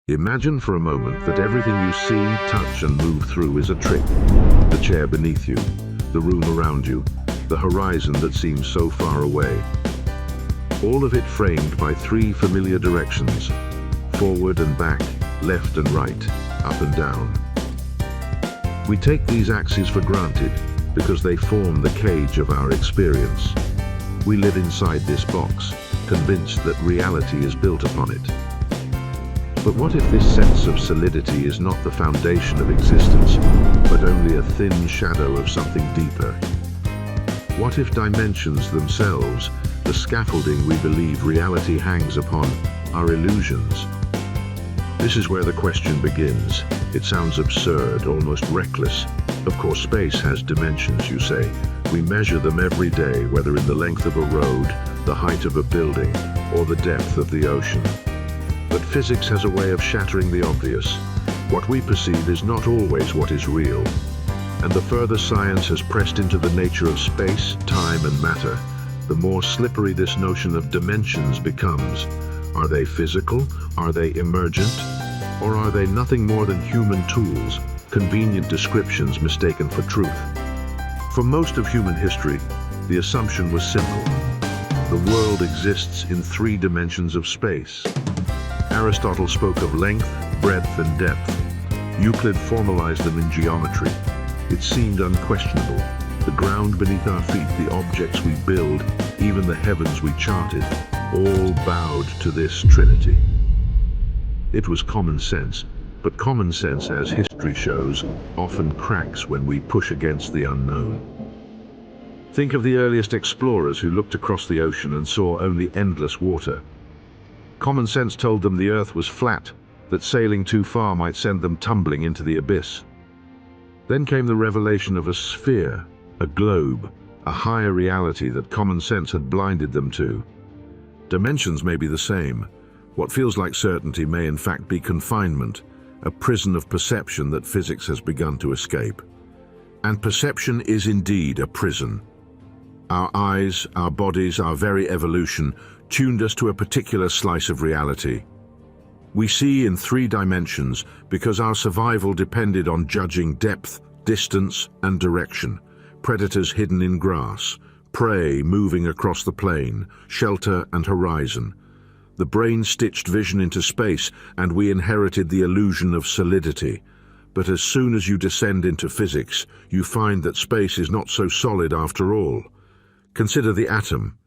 Imagine for a moment that everything you see, touch and move through is a trick. The chair beneath you, the room around you, the horizon that seems so far away. All of it framed by three familiar directions: forward and back, left and right, up and down. We take these axes for granted because they form the cage of our experience. We live inside this box, convinced that reality is built upon it. But what if this sense of solidity is not the foundation of existence, but only a thin shadow of something deeper? What if dimensions themselves, the scaffolding we believe reality hangs upon, are illusions? This is where the question begins. It sounds absurd, almost reckless. Of course, space has dimensions, you say. We measure them every day, whether in the length of a road, the height of a building, or the depth of the ocean. But physics has a way of shattering the obvious. What we perceive is not always what is real. And the further science has pressed into the nature of space, time and matter, the more slippery this notion of dimensions becomes. Are they physical? Are they emergent? Or are they nothing more than human tools, convenient descriptions mistaken for truth? For most of human history, the assumption was simple. The world exists in three dimensions of space. Aristotle spoke of length, breadth and depth. Euclid formalized them in geometry. It seemed unquestionable. The ground beneath our feet, the objects we build, even the heavens we charted, all bowed to this trinity. It was common sense, but common sense, as history shows, often cracks when we push against the unknown. Think of the earliest explorers who looked across the ocean and saw only endless water. Common sense told them the Earth was flat, that sailing too far might send them tumbling into the abyss. Then came the revelation of a sphere, a globe, a higher reality that common sense had blinded them to. Dimensions may be the same. What feels like certainty may in fact be confinement, a prison of perception that physics has begun to escape. And perception is indeed a prison. Our eyes, our bodies, our very evolution tuned us to a particular slice of reality. We see in three dimensions because our survival depended on judging depth, distance, and direction. Predators hidden in grass, prey moving across the plain, shelter and horizon. The brain stitched vision into space, and we inherited the illusion of solidity. But as soon as you descend into physics, you find that space is not so solid after all. Consider the atom.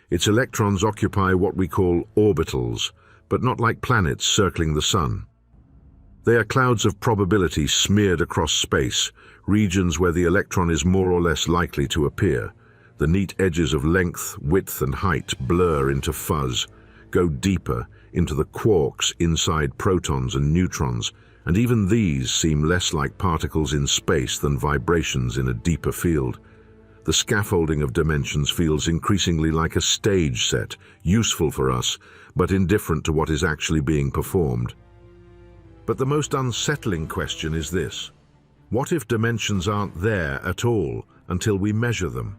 Its electrons occupy what we call orbitals, but not like planets circling the sun. They are clouds of probability smeared across space, regions where the electron is more or less likely to appear. The neat edges of length, width and height blur into fuzz, go deeper into the quarks inside protons and neutrons, and even these seem less like particles in space than vibrations in a deeper field. The scaffolding of dimensions feels increasingly like a stage set, useful for us, but indifferent to what is actually being performed. But the most unsettling question is this: what if dimensions aren't there at all until we measure them?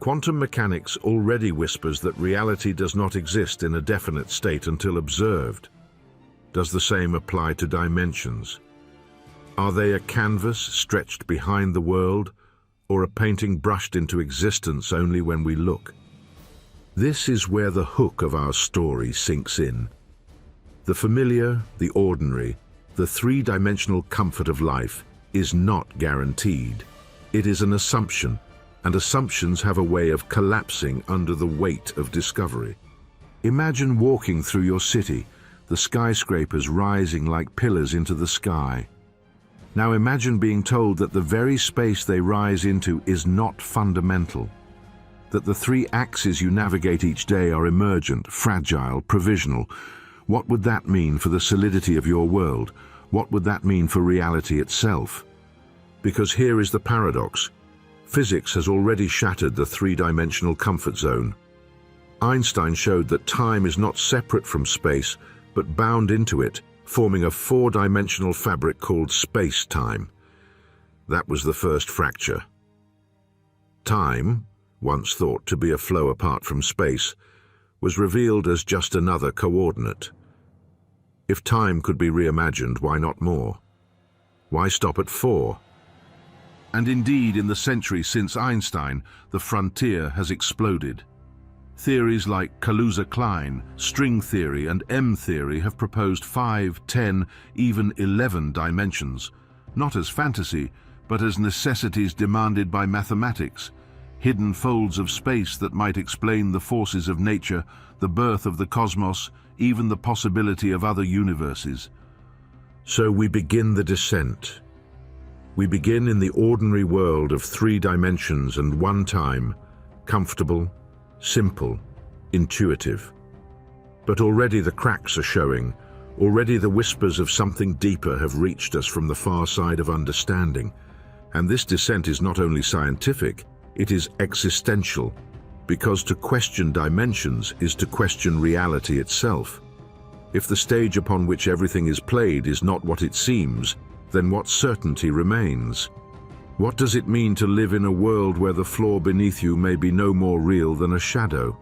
Quantum mechanics already whispers that reality does not exist in a definite state until observed. Does the same apply to dimensions? Are they a canvas stretched behind the world, or a painting brushed into existence only when we look? This is where the hook of our story sinks in. The familiar, the ordinary, the three-dimensional comfort of life is not guaranteed. It is an assumption, and assumptions have a way of collapsing under the weight of discovery. Imagine walking through your city, the skyscrapers rising like pillars into the sky. Now imagine being told that the very space they rise into is not fundamental, that the three axes you navigate each day are emergent, fragile, provisional. What would that mean for the solidity of your world? What would that mean for reality itself? Because here is the paradox. Physics has already shattered the three-dimensional comfort zone. Einstein showed that time is not separate from space, but bound into it, forming a four-dimensional fabric called space-time. That was the first fracture. Time, once thought to be a flow apart from space, was revealed as just another coordinate. If time could be reimagined, why not more? Why stop at 4? And indeed, in the century since Einstein, the frontier has exploded. Theories like Kaluza-Klein, string theory, and M-theory have proposed 5, 10, even 11 dimensions, not as fantasy, but as necessities demanded by mathematics, hidden folds of space that might explain the forces of nature, the birth of the cosmos, even the possibility of other universes. So we begin the descent. We begin in the ordinary world of 3 dimensions and 1 time, comfortable, simple, intuitive. But already the cracks are showing. Already the whispers of something deeper have reached us from the far side of understanding. And this descent is not only scientific, it is existential, because to question dimensions is to question reality itself. If the stage upon which everything is played is not what it seems, then what certainty remains? What does it mean to live in a world where the floor beneath you may be no more real than a shadow?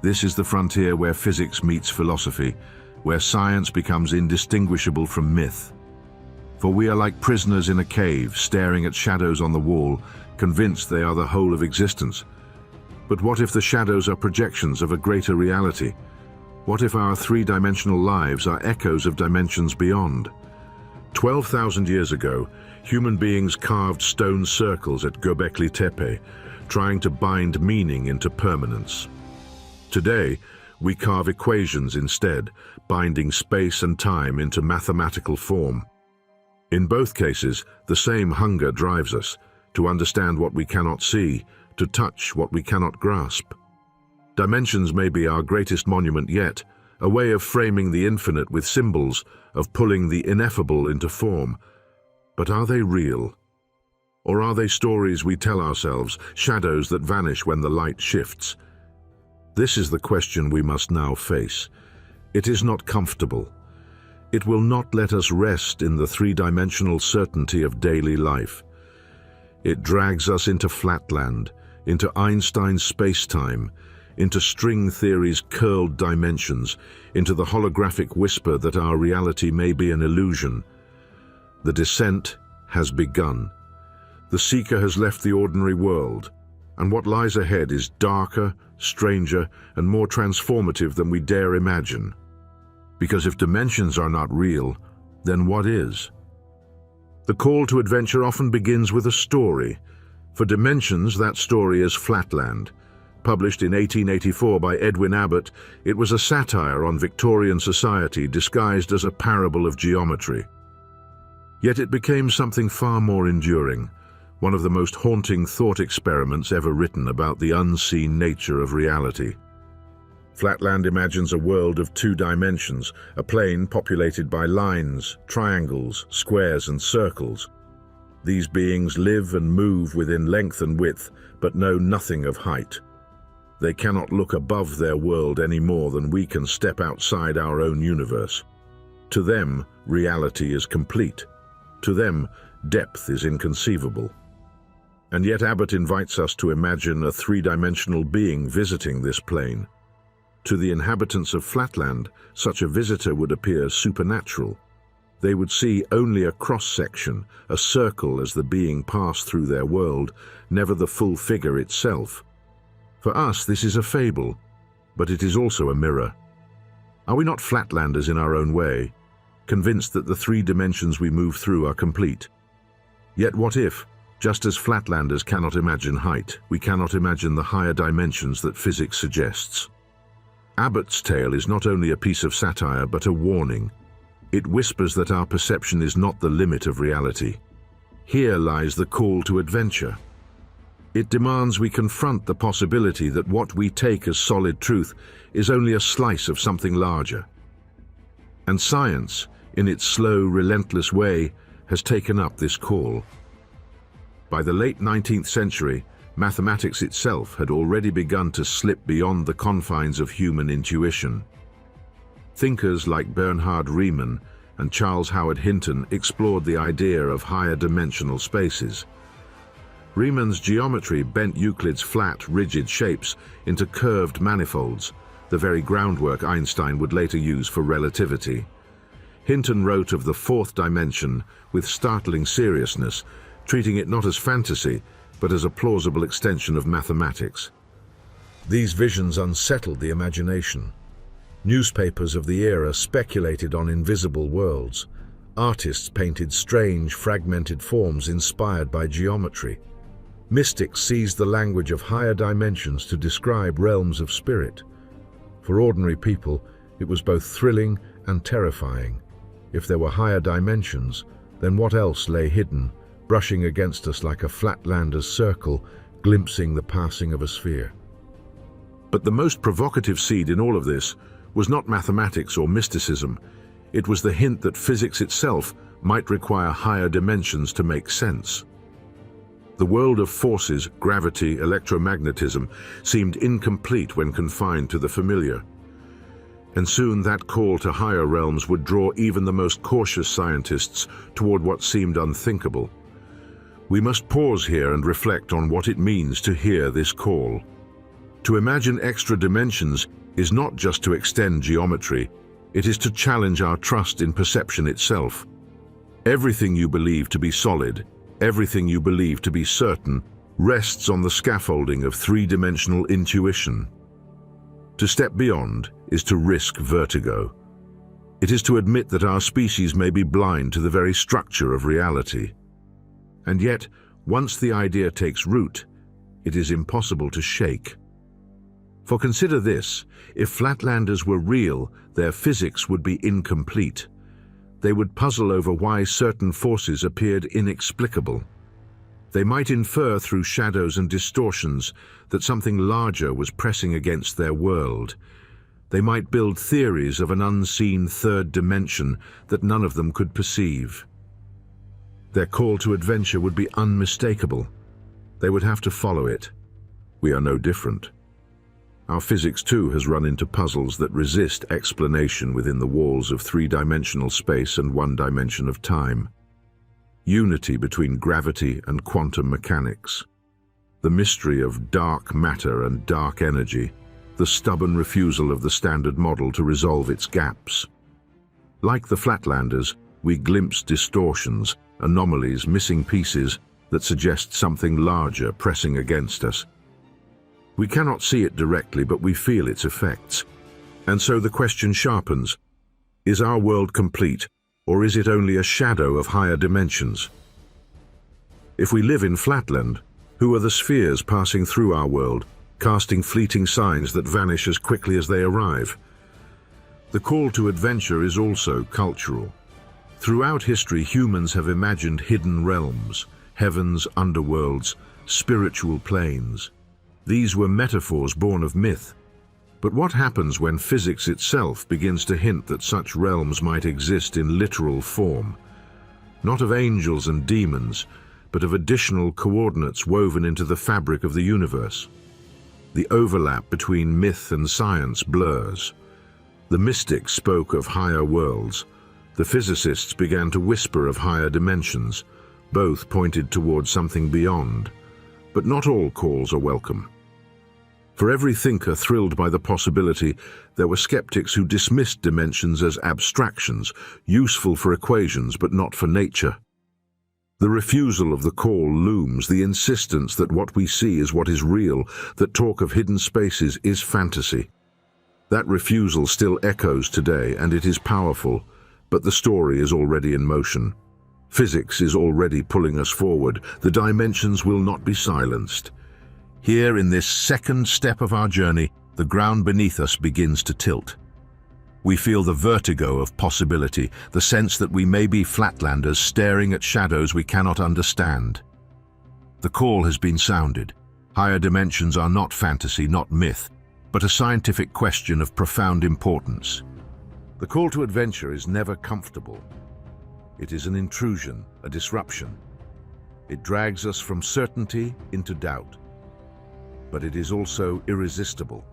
This is the frontier where physics meets philosophy, where science becomes indistinguishable from myth. For we are like prisoners in a cave, staring at shadows on the wall, convinced they are the whole of existence. But what if the shadows are projections of a greater reality? What if our 3-dimensional lives are echoes of dimensions beyond? 12,000 years ago, human beings carved stone circles at Göbekli Tepe, trying to bind meaning into permanence. Today, we carve equations instead, binding space and time into mathematical form. In both cases, the same hunger drives us, to understand what we cannot see, to touch what we cannot grasp. Dimensions may be our greatest monument yet, a way of framing the infinite with symbols, of pulling the ineffable into form. But are they real? Or are they stories we tell ourselves, shadows that vanish when the light shifts? This is the question we must now face. It is not comfortable. It will not let us rest in the 3-dimensional certainty of daily life. It drags us into flatland, into Einstein's space-time, into string theory's curled dimensions, into the holographic whisper that our reality may be an illusion. The descent has begun. The seeker has left the ordinary world, and what lies ahead is darker, stranger, and more transformative than we dare imagine. Because if dimensions are not real, then what is? The call to adventure often begins with a story. For dimensions, that story is Flatland. Published in 1884 by Edwin Abbott, it was a satire on Victorian society disguised as a parable of geometry. Yet it became something far more enduring, one of the most haunting thought experiments ever written about the unseen nature of reality. Flatland imagines a world of 2 dimensions, a plane populated by lines, triangles, squares, and circles. These beings live and move within length and width, but know nothing of height. They cannot look above their world any more than we can step outside our own universe. To them, reality is complete. To them, depth is inconceivable. And yet Abbott invites us to imagine a 3-dimensional being visiting this plane. To the inhabitants of Flatland, such a visitor would appear supernatural. They would see only a cross-section, a circle as the being passed through their world, never the full figure itself. For us, this is a fable, but it is also a mirror. Are we not Flatlanders in our own way, convinced that the 3 dimensions we move through are complete? Yet what if, just as Flatlanders cannot imagine height, we cannot imagine the higher dimensions that physics suggests? Abbott's tale is not only a piece of satire, but a warning. It whispers that our perception is not the limit of reality. Here lies the call to adventure. It demands we confront the possibility that what we take as solid truth is only a slice of something larger. And science, in its slow, relentless way, has taken up this call. By the late 19th century, mathematics itself had already begun to slip beyond the confines of human intuition. Thinkers like Bernhard Riemann and Charles Howard Hinton explored the idea of higher dimensional spaces. Riemann's geometry bent Euclid's flat, rigid shapes into curved manifolds, the very groundwork Einstein would later use for relativity. Hinton wrote of the fourth dimension with startling seriousness, treating it not as fantasy, but as a plausible extension of mathematics. These visions unsettled the imagination. Newspapers of the era speculated on invisible worlds. Artists painted strange, fragmented forms inspired by geometry. Mystics seized the language of higher dimensions to describe realms of spirit. For ordinary people, it was both thrilling and terrifying. If there were higher dimensions, then what else lay hidden, brushing against us like a flatlander's circle, glimpsing the passing of a sphere? But the most provocative seed in all of this was not mathematics or mysticism. It was the hint that physics itself might require higher dimensions to make sense. The world of forces, gravity, electromagnetism, seemed incomplete when confined to the familiar. And soon that call to higher realms would draw even the most cautious scientists toward what seemed unthinkable. We must pause here and reflect on what it means to hear this call. To imagine extra dimensions is not just to extend geometry, it is to challenge our trust in perception itself. Everything you believe to be solid, everything you believe to be certain, rests on the scaffolding of three-dimensional intuition. To step beyond is to risk vertigo. It is to admit that our species may be blind to the very structure of reality. And yet, once the idea takes root, it is impossible to shake. For consider this, if flatlanders were real, their physics would be incomplete. They would puzzle over why certain forces appeared inexplicable. They might infer through shadows and distortions that something larger was pressing against their world. They might build theories of an unseen third dimension that none of them could perceive. Their call to adventure would be unmistakable. They would have to follow it. We are no different. Our physics too has run into puzzles that resist explanation within the walls of three-dimensional space and one dimension of time. Unity between gravity and quantum mechanics. The mystery of dark matter and dark energy. The stubborn refusal of the standard model to resolve its gaps. Like the Flatlanders, we glimpse distortions, anomalies, missing pieces that suggest something larger pressing against us. We cannot see it directly, but we feel its effects. And so the question sharpens: is our world complete, or is it only a shadow of higher dimensions? If we live in Flatland, who are the spheres passing through our world, casting fleeting signs that vanish as quickly as they arrive? The call to adventure is also cultural. Throughout history, humans have imagined hidden realms, heavens, underworlds, spiritual planes. These were metaphors born of myth. But what happens when physics itself begins to hint that such realms might exist in literal form? Not of angels and demons, but of additional coordinates woven into the fabric of the universe. The overlap between myth and science blurs. The mystics spoke of higher worlds. The physicists began to whisper of higher dimensions. Both pointed towards something beyond. But not all calls are welcome. For every thinker thrilled by the possibility, there were skeptics who dismissed dimensions as abstractions, useful for equations but not for nature. The refusal of the call looms, the insistence that what we see is what is real, that talk of hidden spaces is fantasy. That refusal still echoes today, and it is powerful, but the story is already in motion. Physics is already pulling us forward. The dimensions will not be silenced. Here, in this second step of our journey, the ground beneath us begins to tilt. We feel the vertigo of possibility, the sense that we may be Flatlanders staring at shadows we cannot understand. The call has been sounded. Higher dimensions are not fantasy, not myth, but a scientific question of profound importance. The call to adventure is never comfortable. It is an intrusion, a disruption. It drags us from certainty into doubt. But it is also irresistible.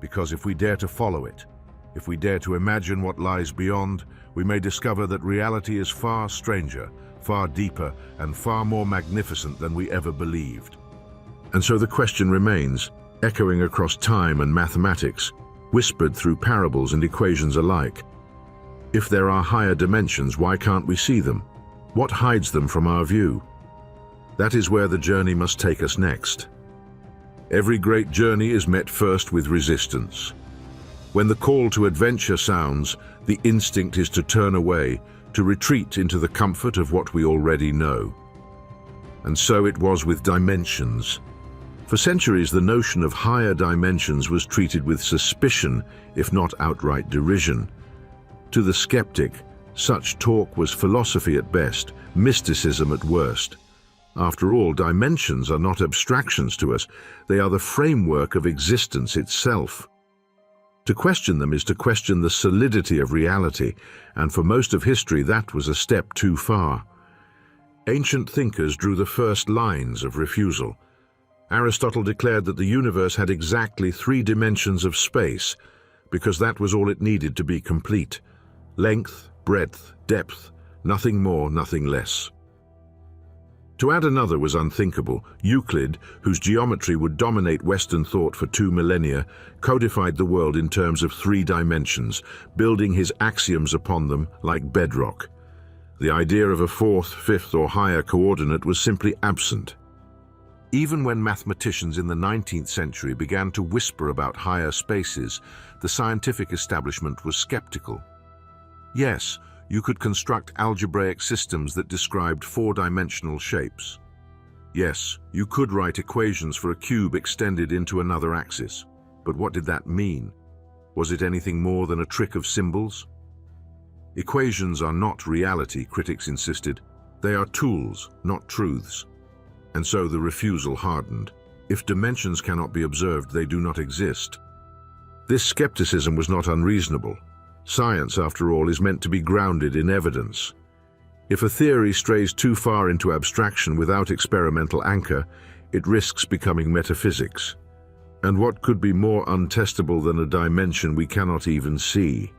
Because if we dare to follow it, if we dare to imagine what lies beyond, we may discover that reality is far stranger, far deeper, and far more magnificent than we ever believed. And so the question remains, echoing across time and mathematics, whispered through parables and equations alike. If there are higher dimensions, why can't we see them? What hides them from our view? That is where the journey must take us next. Every great journey is met first with resistance. When the call to adventure sounds, the instinct is to turn away, to retreat into the comfort of what we already know. And so it was with dimensions. For centuries, the notion of higher dimensions was treated with suspicion, if not outright derision. To the skeptic, such talk was philosophy at best, mysticism at worst. After all, dimensions are not abstractions to us, they are the framework of existence itself. To question them is to question the solidity of reality, and for most of history that was a step too far. Ancient thinkers drew the first lines of refusal. Aristotle declared that the universe had exactly 3 dimensions of space, because that was all it needed to be complete. Length, breadth, depth, nothing more, nothing less. To add another was unthinkable. Euclid, whose geometry would dominate Western thought for 2 millennia, codified the world in terms of 3 dimensions, building his axioms upon them like bedrock. The idea of a 4th, 5th, or higher coordinate was simply absent. Even when mathematicians in the 19th century began to whisper about higher spaces, the scientific establishment was skeptical. Yes, you could construct algebraic systems that described 4-dimensional shapes. Yes, you could write equations for a cube extended into another axis. But what did that mean? Was it anything more than a trick of symbols? Equations are not reality, critics insisted. They are tools, not truths. And so the refusal hardened. If dimensions cannot be observed, they do not exist. This skepticism was not unreasonable. Science, after all, is meant to be grounded in evidence. If a theory strays too far into abstraction without experimental anchor, it risks becoming metaphysics. And what could be more untestable than a dimension we cannot even see?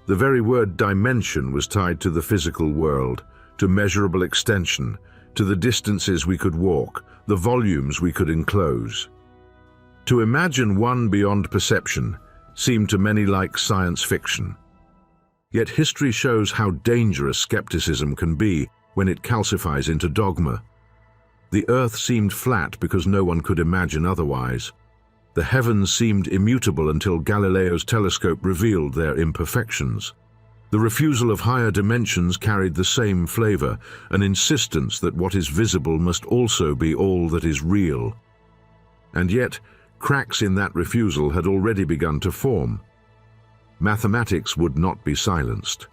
The very word dimension was tied to the physical world, to measurable extension, to the distances we could walk, the volumes we could enclose. To imagine one beyond perception seemed to many like science fiction. Yet history shows how dangerous skepticism can be when it calcifies into dogma. The earth seemed flat because no one could imagine otherwise. The heavens seemed immutable until Galileo's telescope revealed their imperfections. The refusal of higher dimensions carried the same flavor, an insistence that what is visible must also be all that is real. And yet, cracks in that refusal had already begun to form. Mathematics would not be silenced.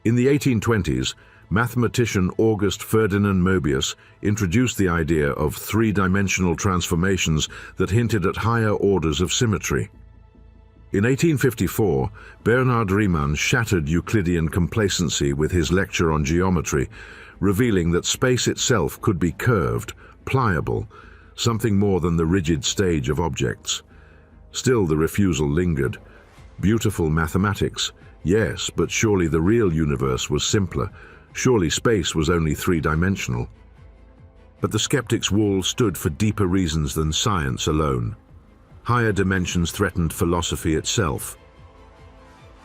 In the 1820s, mathematician August Ferdinand Möbius introduced the idea of 3-dimensional transformations that hinted at higher orders of symmetry. In 1854, Bernhard Riemann shattered Euclidean complacency with his lecture on geometry, revealing that space itself could be curved, pliable, something more than the rigid stage of objects. Still, the refusal lingered. Beautiful mathematics, yes, but surely the real universe was simpler. Surely space was only 3-dimensional. But the skeptic's wall stood for deeper reasons than science alone. Higher dimensions threatened philosophy itself.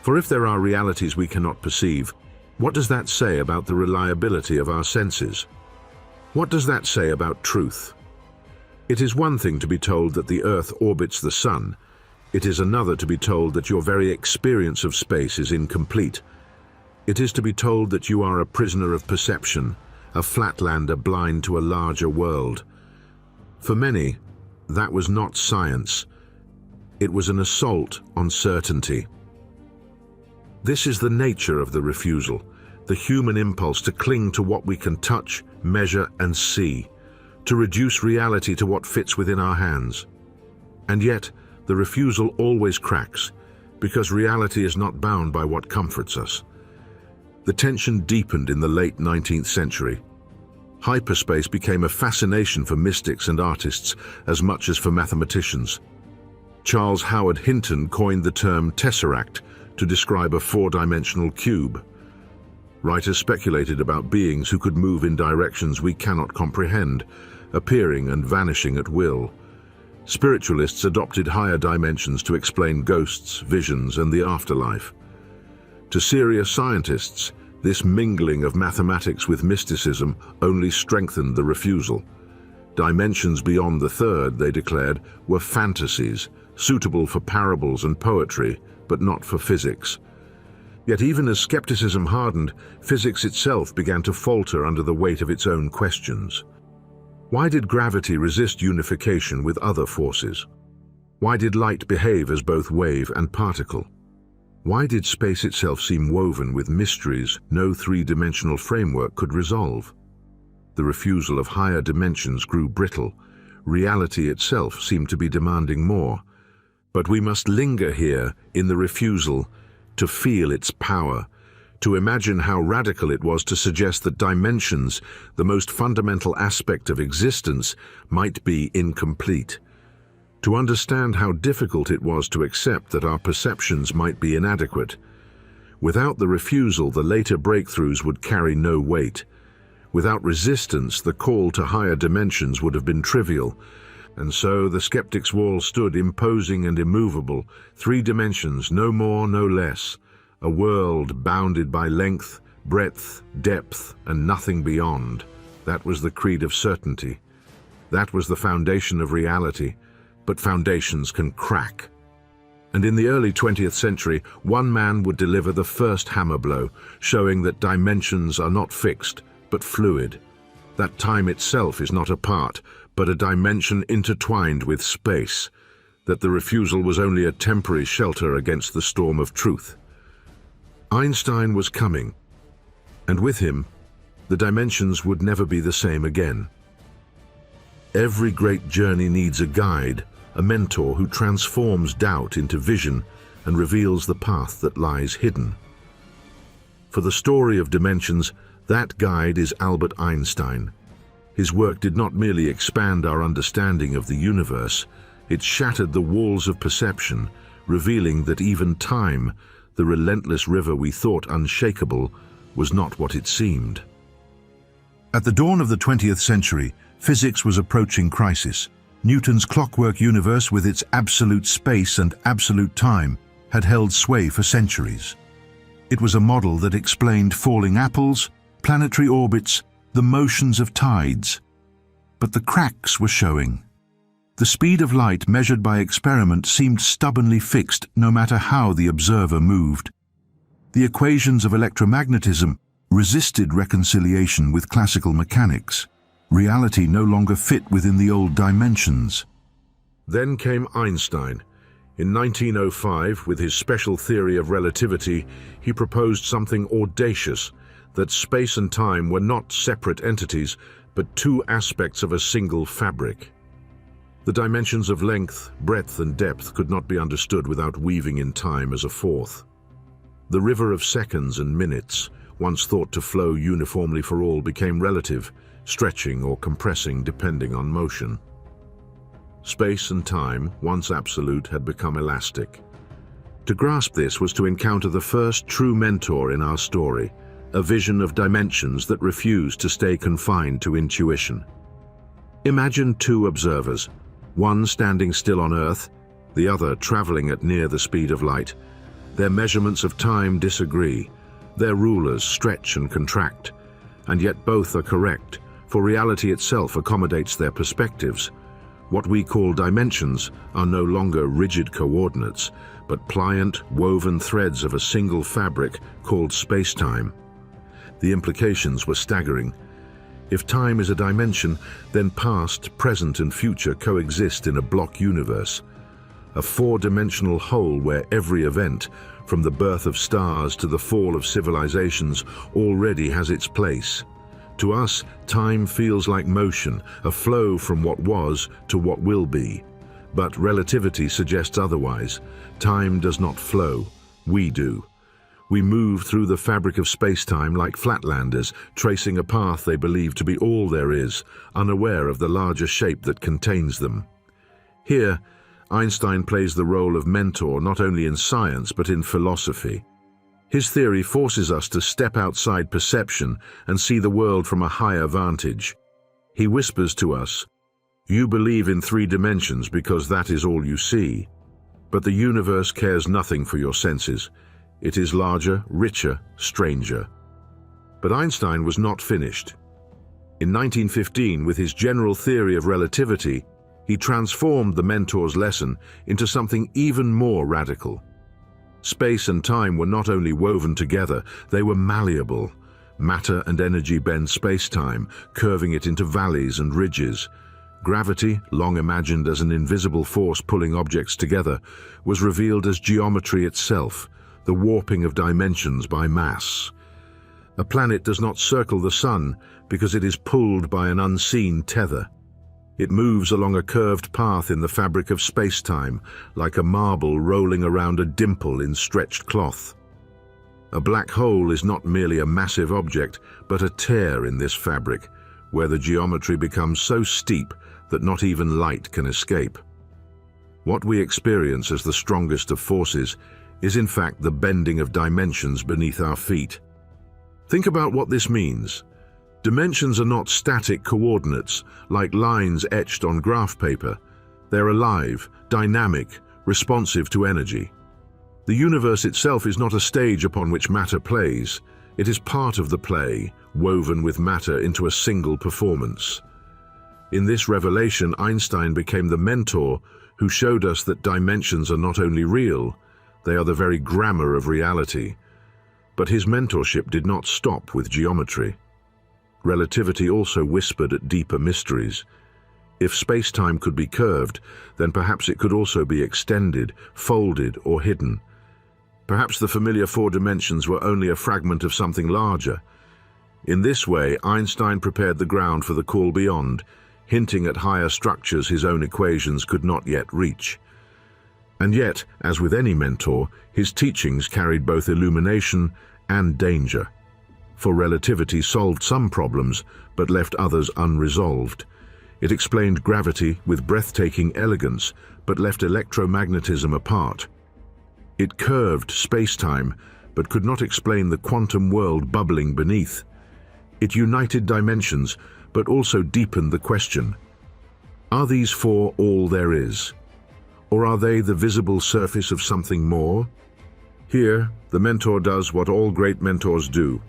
For if there are realities we cannot perceive, what does that say about the reliability of our senses? What does that say about truth? It is one thing to be told that the Earth orbits the Sun. It is another to be told that your very experience of space is incomplete. It is to be told that you are a prisoner of perception, a flatlander blind to a larger world. For many, that was not science. It was an assault on certainty. This is the nature of the refusal, the human impulse to cling to what we can touch, measure, and see, to reduce reality to what fits within our hands. And yet, the refusal always cracks, because reality is not bound by what comforts us. The tension deepened in the late 19th century. Hyperspace became a fascination for mystics and artists as much as for mathematicians. Charles Howard Hinton coined the term tesseract to describe a 4-dimensional cube. Writers speculated about beings who could move in directions we cannot comprehend, appearing and vanishing at will. Spiritualists adopted higher dimensions to explain ghosts, visions, and the afterlife. To serious scientists, this mingling of mathematics with mysticism only strengthened the refusal. Dimensions beyond the third, they declared, were fantasies, suitable for parables and poetry, but not for physics. Yet even as skepticism hardened, physics itself began to falter under the weight of its own questions. Why did gravity resist unification with other forces? Why did light behave as both wave and particle? Why did space itself seem woven with mysteries no three-dimensional framework could resolve? The refusal of higher dimensions grew brittle. Reality itself seemed to be demanding more. But we must linger here in the refusal to feel its power, to imagine how radical it was to suggest that dimensions, the most fundamental aspect of existence, might be incomplete. To understand how difficult it was to accept that our perceptions might be inadequate. Without the refusal, the later breakthroughs would carry no weight. Without resistance, the call to higher dimensions would have been trivial. And so the skeptic's wall stood imposing and immovable, 3 dimensions, no more, no less, a world bounded by length, breadth, depth, and nothing beyond. That was the creed of certainty. That was the foundation of reality, but foundations can crack. And in the early 20th century, one man would deliver the first hammer blow, showing that dimensions are not fixed, but fluid. That time itself is not a part, but a dimension intertwined with space, that the refusal was only a temporary shelter against the storm of truth. Einstein was coming, and with him, the dimensions would never be the same again. Every great journey needs a guide, a mentor who transforms doubt into vision and reveals the path that lies hidden. For the story of dimensions, that guide is Albert Einstein. His work did not merely expand our understanding of the universe, it shattered the walls of perception, revealing that even time, the relentless river we thought unshakable, was not what it seemed. At the dawn of the 20th century, physics was approaching crisis. Newton's clockwork universe, with its absolute space and absolute time, had held sway for centuries. It was a model that explained falling apples, planetary orbits, the motions of tides. But the cracks were showing. The speed of light measured by experiment seemed stubbornly fixed no matter how the observer moved. The equations of electromagnetism resisted reconciliation with classical mechanics. Reality no longer fit within the old dimensions. Then came Einstein. In 1905, with his special theory of relativity, he proposed something audacious, that space and time were not separate entities, but 2 aspects of a single fabric. The dimensions of length, breadth, and depth could not be understood without weaving in time as a fourth. The river of seconds and minutes, once thought to flow uniformly for all, became relative, stretching or compressing depending on motion. Space and time, once absolute, had become elastic. To grasp this was to encounter the first true mentor in our story, a vision of dimensions that refused to stay confined to intuition. Imagine 2 observers, one standing still on Earth, the other traveling at near the speed of light. Their measurements of time disagree, their rulers stretch and contract, and yet both are correct, for reality itself accommodates their perspectives. What we call dimensions are no longer rigid coordinates, but pliant, woven threads of a single fabric called space-time. The implications were staggering. If time is a dimension, then past, present, and future coexist in a block universe. A 4-dimensional whole where every event, from the birth of stars to the fall of civilizations, already has its place. To us, time feels like motion, a flow from what was to what will be. But relativity suggests otherwise. Time does not flow, we do. We move through the fabric of space-time like flatlanders, tracing a path they believe to be all there is, unaware of the larger shape that contains them. Here, Einstein plays the role of mentor not only in science but in philosophy. His theory forces us to step outside perception and see the world from a higher vantage. He whispers to us, "You believe in 3 dimensions because that is all you see. But the universe cares nothing for your senses. It is larger, richer, stranger. But Einstein was not finished. In 1915, with his general theory of relativity, he transformed the mentor's lesson into something even more radical. Space and time were not only woven together, they were malleable. Matter and energy bend space-time, curving it into valleys and ridges. Gravity, long imagined as an invisible force pulling objects together, was revealed as geometry itself, the warping of dimensions by mass. A planet does not circle the sun because it is pulled by an unseen tether. It moves along a curved path in the fabric of space-time, like a marble rolling around a dimple in stretched cloth. A black hole is not merely a massive object, but a tear in this fabric, where the geometry becomes so steep that not even light can escape. What we experience as the strongest of forces is in fact the bending of dimensions beneath our feet. Think about what this means. Dimensions are not static coordinates, like lines etched on graph paper. They're alive, dynamic, responsive to energy. The universe itself is not a stage upon which matter plays. It is part of the play, woven with matter into a single performance. In this revelation, Einstein became the mentor who showed us that dimensions are not only real, they are the very grammar of reality. But his mentorship did not stop with geometry. Relativity also whispered at deeper mysteries. If space-time could be curved, then perhaps it could also be extended, folded, or hidden. Perhaps the familiar four dimensions were only a fragment of something larger. In this way, Einstein prepared the ground for the call beyond, hinting at higher structures his own equations could not yet reach. And yet, as with any mentor, his teachings carried both illumination and danger. For relativity solved some problems, but left others unresolved. It explained gravity with breathtaking elegance, but left electromagnetism apart. It curved space-time, but could not explain the quantum world bubbling beneath. It united dimensions, but also deepened the question: are these four all there is? Or are they the visible surface of something more? Here, the mentor does what all great mentors do.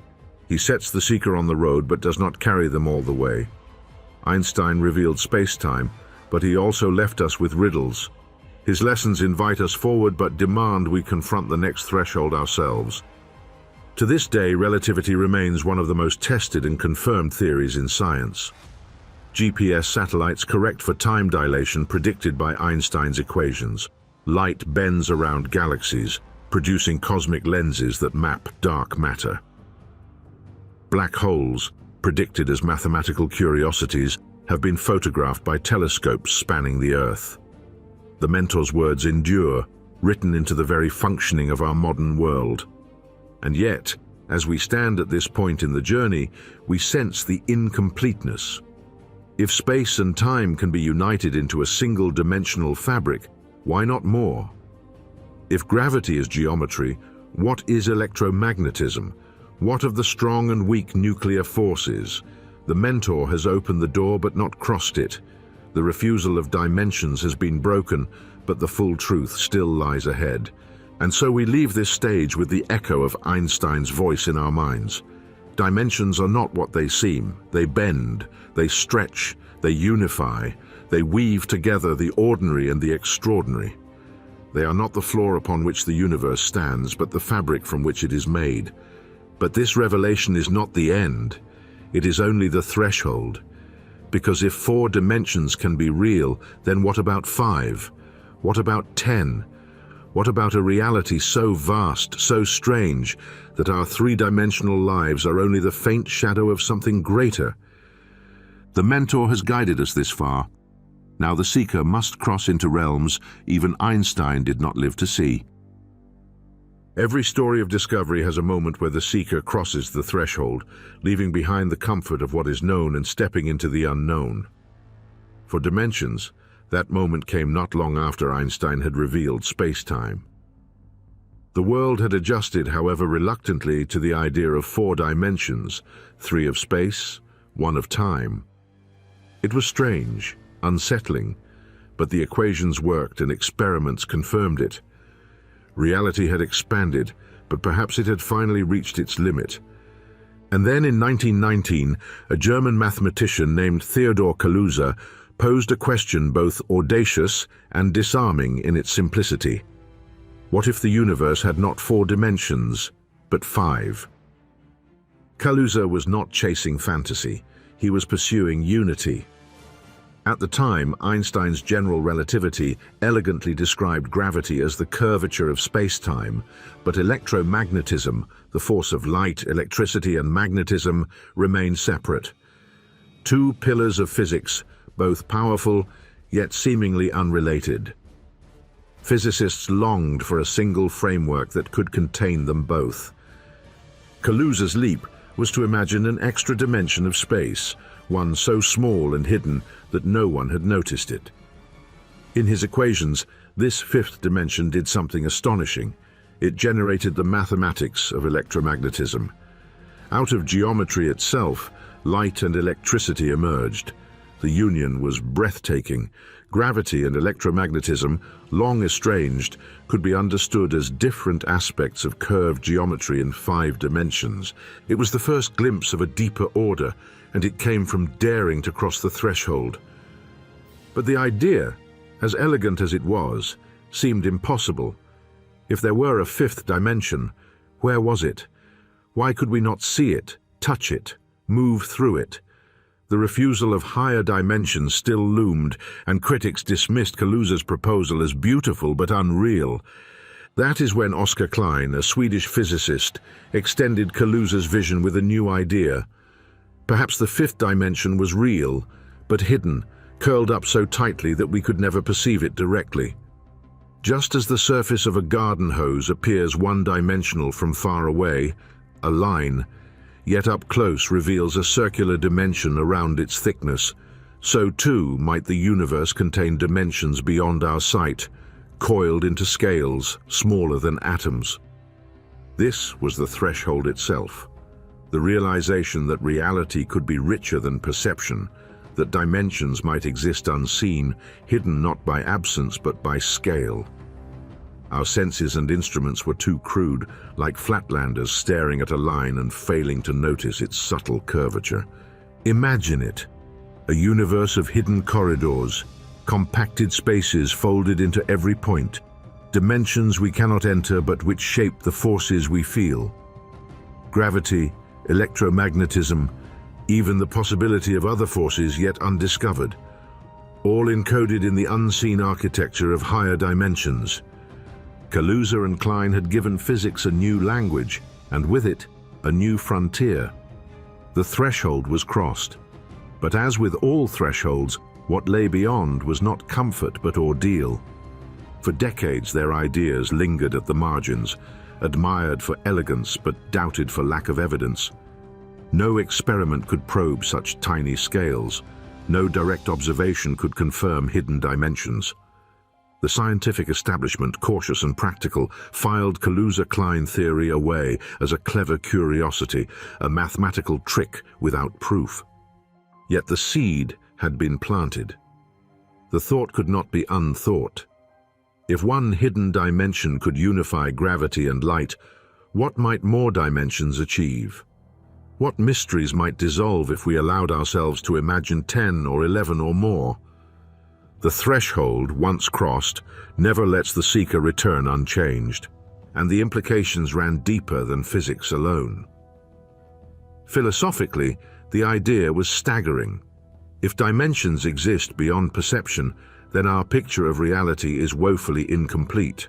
He sets the seeker on the road but does not carry them all the way. Einstein revealed space-time, but he also left us with riddles. His lessons invite us forward but demand we confront the next threshold ourselves. To this day, relativity remains one of the most tested and confirmed theories in science. GPS satellites correct for time dilation predicted by Einstein's equations. Light bends around galaxies, producing cosmic lenses that map dark matter. Black holes, predicted as mathematical curiosities, have been photographed by telescopes spanning the Earth. The mentor's words endure, written into the very functioning of our modern world. And yet, as we stand at this point in the journey, we sense the incompleteness. If space and time can be united into a single-dimensional fabric, why not more? If gravity is geometry, what is electromagnetism? What of the strong and weak nuclear forces? The mentor has opened the door but not crossed it. The refusal of dimensions has been broken, but the full truth still lies ahead. And so we leave this stage with the echo of Einstein's voice in our minds. Dimensions are not what they seem. They bend, they stretch, they unify, they weave together the ordinary and the extraordinary. They are not the floor upon which the universe stands, but the fabric from which it is made. But this revelation is not the end. It is only the threshold. Because if 4 dimensions can be real, then what about 5? What about 10? What about a reality so vast, so strange, that our 3-dimensional lives are only the faint shadow of something greater? The mentor has guided us this far. Now the seeker must cross into realms even Einstein did not live to see. Every story of discovery has a moment where the seeker crosses the threshold, leaving behind the comfort of what is known and stepping into the unknown. For dimensions, that moment came not long after Einstein had revealed space-time. The world had adjusted, however reluctantly, to the idea of 4 dimensions, 3 of space, 1 of time. It was strange, unsettling, but the equations worked and experiments confirmed it. Reality had expanded, but perhaps it had finally reached its limit. And then in 1919, a German mathematician named Theodor Kaluza posed a question both audacious and disarming in its simplicity. What if the universe had not 4 dimensions, but 5? Kaluza was not chasing fantasy, he was pursuing unity. At the time, Einstein's general relativity elegantly described gravity as the curvature of space-time, but electromagnetism, the force of light, electricity, and magnetism, remained separate. 2 pillars of physics, both powerful, yet seemingly unrelated. Physicists longed for a single framework that could contain them both. Kaluza's leap was to imagine an extra dimension of space, one so small and hidden that no one had noticed it. In his equations, this 5th dimension did something astonishing. It generated the mathematics of electromagnetism. Out of geometry itself, light and electricity emerged. The union was breathtaking. Gravity and electromagnetism, long estranged, could be understood as different aspects of curved geometry in 5 dimensions. It was the first glimpse of a deeper order, and it came from daring to cross the threshold. But the idea, as elegant as it was, seemed impossible. If there were a 5th dimension, where was it? Why could we not see it, touch it, move through it? The refusal of higher dimensions still loomed, and critics dismissed Kaluza's proposal as beautiful but unreal. That is when Oskar Klein, a Swedish physicist, extended Kaluza's vision with a new idea. Perhaps the 5th dimension was real, but hidden, curled up so tightly that we could never perceive it directly. Just as the surface of a garden hose appears one-dimensional from far away, a line, yet up close reveals a circular dimension around its thickness, so too might the universe contain dimensions beyond our sight, coiled into scales smaller than atoms. This was the threshold itself, the realization that reality could be richer than perception, that dimensions might exist unseen, hidden not by absence but by scale. Our senses and instruments were too crude, like flatlanders staring at a line and failing to notice its subtle curvature. Imagine it, a universe of hidden corridors, compacted spaces folded into every point, dimensions we cannot enter but which shape the forces we feel. Gravity, electromagnetism, even the possibility of other forces yet undiscovered, all encoded in the unseen architecture of higher dimensions. Kaluza and Klein had given physics a new language, and with it, a new frontier. The threshold was crossed. But as with all thresholds, what lay beyond was not comfort but ordeal. For decades their ideas lingered at the margins, admired for elegance but doubted for lack of evidence. No experiment could probe such tiny scales. No direct observation could confirm hidden dimensions. The scientific establishment, cautious and practical, filed Kaluza-Klein theory away as a clever curiosity, a mathematical trick without proof. Yet the seed had been planted. The thought could not be unthought. If one hidden dimension could unify gravity and light, what might more dimensions achieve? What mysteries might dissolve if we allowed ourselves to imagine 10 or 11 or more? The threshold, once crossed, never lets the seeker return unchanged, and the implications ran deeper than physics alone. Philosophically, the idea was staggering. If dimensions exist beyond perception, then our picture of reality is woefully incomplete.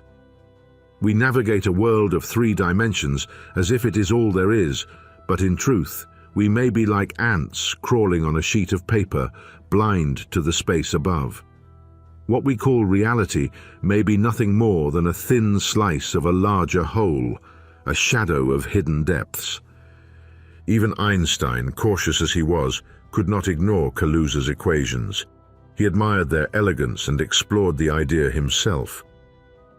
We navigate a world of 3 dimensions as if it is all there is, but in truth, we may be like ants crawling on a sheet of paper, blind to the space above. What we call reality may be nothing more than a thin slice of a larger whole, a shadow of hidden depths. Even Einstein, cautious as he was, could not ignore Kaluza's equations. He admired their elegance and explored the idea himself.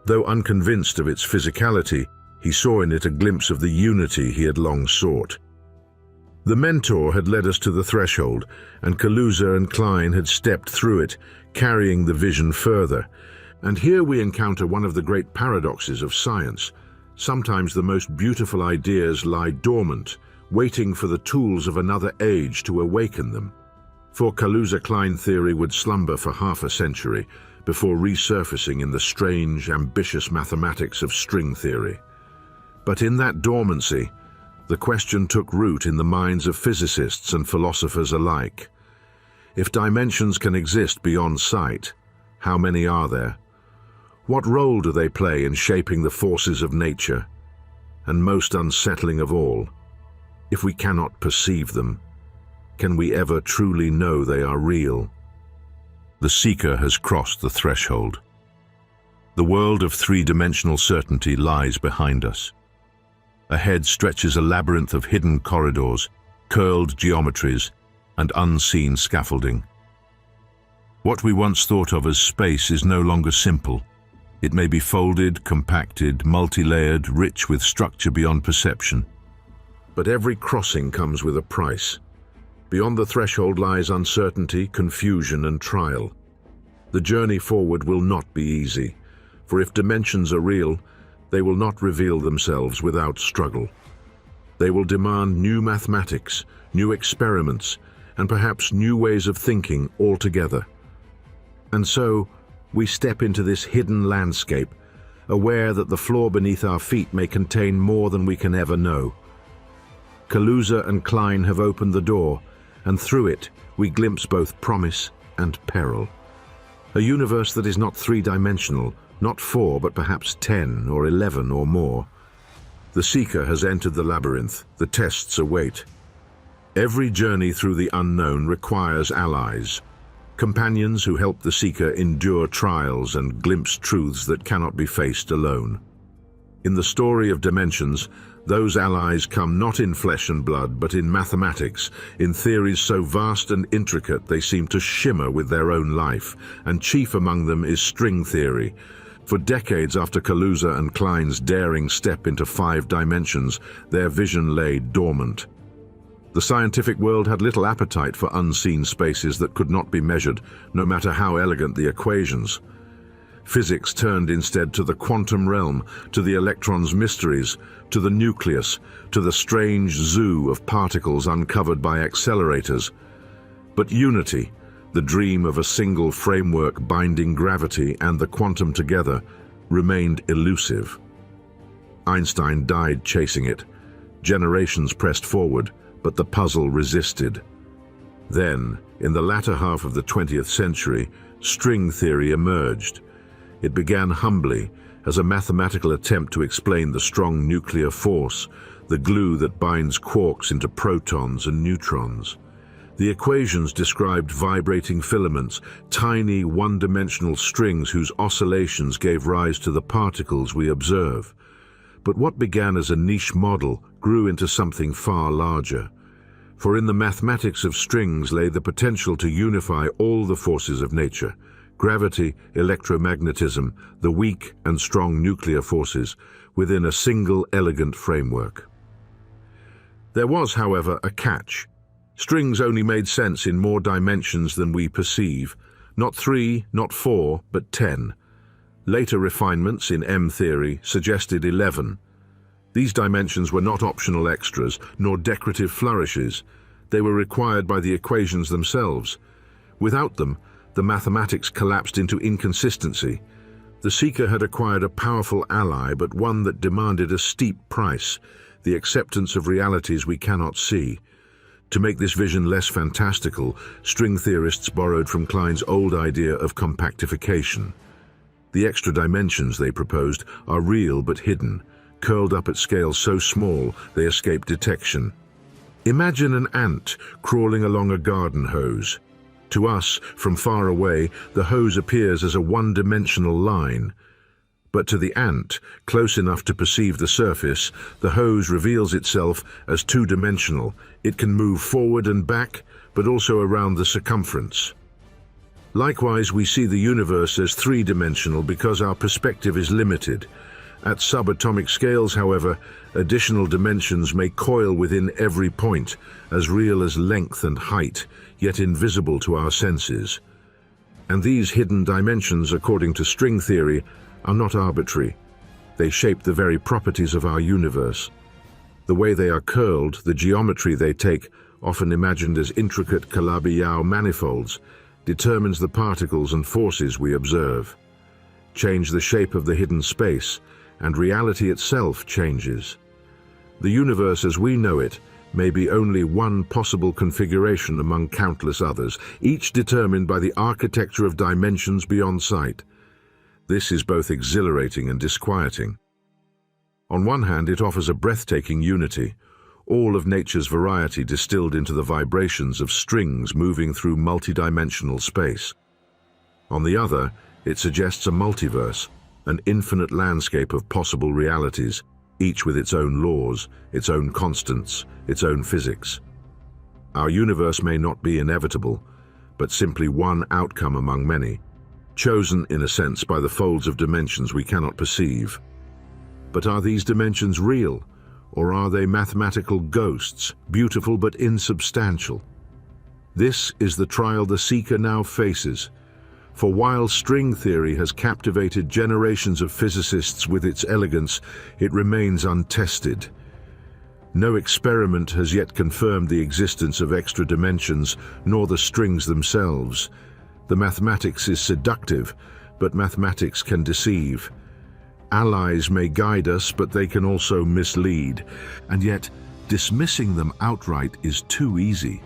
Though unconvinced of its physicality, he saw in it a glimpse of the unity he had long sought. The mentor had led us to the threshold, and Kaluza and Klein had stepped through it, carrying the vision further. And here we encounter one of the great paradoxes of science. Sometimes the most beautiful ideas lie dormant, waiting for the tools of another age to awaken them. For Kaluza-Klein theory would slumber for half a century before resurfacing in the strange, ambitious mathematics of string theory. But in that dormancy, the question took root in the minds of physicists and philosophers alike. If dimensions can exist beyond sight, how many are there? What role do they play in shaping the forces of nature? And most unsettling of all, if we cannot perceive them, can we ever truly know they are real? The seeker has crossed the threshold. The world of three-dimensional certainty lies behind us. Ahead stretches a labyrinth of hidden corridors, curled geometries, and unseen scaffolding. What we once thought of as space is no longer simple. It may be folded, compacted, multi-layered, rich with structure beyond perception. But every crossing comes with a price. Beyond the threshold lies uncertainty, confusion, and trial. The journey forward will not be easy, for if dimensions are real, they will not reveal themselves without struggle. They will demand new mathematics, new experiments, and perhaps new ways of thinking altogether. And so, we step into this hidden landscape, aware that the floor beneath our feet may contain more than we can ever know. Kaluza and Klein have opened the door, and through it we glimpse both promise and peril. A universe that is not three-dimensional, not 4 but perhaps 10 or 11 or more. The seeker has entered the labyrinth, the tests await. Every journey through the unknown requires allies, companions who help the seeker endure trials and glimpse truths that cannot be faced alone. In the story of dimensions, those allies come not in flesh and blood, but in mathematics, in theories so vast and intricate they seem to shimmer with their own life, and chief among them is string theory. For decades after Kaluza and Klein's daring step into 5 dimensions, their vision lay dormant. The scientific world had little appetite for unseen spaces that could not be measured, no matter how elegant the equations. Physics turned instead to the quantum realm, to the electron's mysteries, to the nucleus, to the strange zoo of particles uncovered by accelerators. But unity, the dream of a single framework binding gravity and the quantum together, remained elusive. Einstein died chasing it. Generations pressed forward, but the puzzle resisted. Then, in the latter half of the 20th century, string theory emerged. It began humbly, as a mathematical attempt to explain the strong nuclear force, the glue that binds quarks into protons and neutrons. The equations described vibrating filaments, tiny one-dimensional strings whose oscillations gave rise to the particles we observe. But what began as a niche model grew into something far larger. For in the mathematics of strings lay the potential to unify all the forces of nature: gravity, electromagnetism, the weak and strong nuclear forces, within a single elegant framework. There was, however, a catch. Strings only made sense in more dimensions than we perceive. Not 3, not 4, but 10. Later refinements in M theory suggested 11. These dimensions were not optional extras, nor decorative flourishes. They were required by the equations themselves. Without them, the mathematics collapsed into inconsistency. The seeker had acquired a powerful ally, but one that demanded a steep price: the acceptance of realities we cannot see. To make this vision less fantastical, string theorists borrowed from Klein's old idea of compactification. The extra dimensions they proposed are real but hidden, curled up at scales so small they escape detection. Imagine an ant crawling along a garden hose. To us, from far away, the hose appears as a one-dimensional line. But to the ant, close enough to perceive the surface, the hose reveals itself as two-dimensional. It can move forward and back, but also around the circumference. Likewise, we see the universe as three-dimensional because our perspective is limited. At subatomic scales, however, additional dimensions may coil within every point, as real as length and height, yet invisible to our senses. And these hidden dimensions, according to string theory, are not arbitrary. They shape the very properties of our universe. The way they are curled, the geometry they take, often imagined as intricate Calabi-Yau manifolds, determines the particles and forces we observe. Change the shape of the hidden space, and reality itself changes. The universe as we know it may be only one possible configuration among countless others, each determined by the architecture of dimensions beyond sight. This is both exhilarating and disquieting. On one hand, it offers a breathtaking unity, all of nature's variety distilled into the vibrations of strings moving through multidimensional space. On the other, it suggests a multiverse, an infinite landscape of possible realities, each with its own laws, its own constants, its own physics. Our universe may not be inevitable, but simply one outcome among many, chosen in a sense by the folds of dimensions we cannot perceive. But are these dimensions real, or are they mathematical ghosts, beautiful but insubstantial? This is the trial the seeker now faces. For while string theory has captivated generations of physicists with its elegance, it remains untested. No experiment has yet confirmed the existence of extra dimensions, nor the strings themselves. The mathematics is seductive, but mathematics can deceive. Allies may guide us, but they can also mislead. And yet, dismissing them outright is too easy.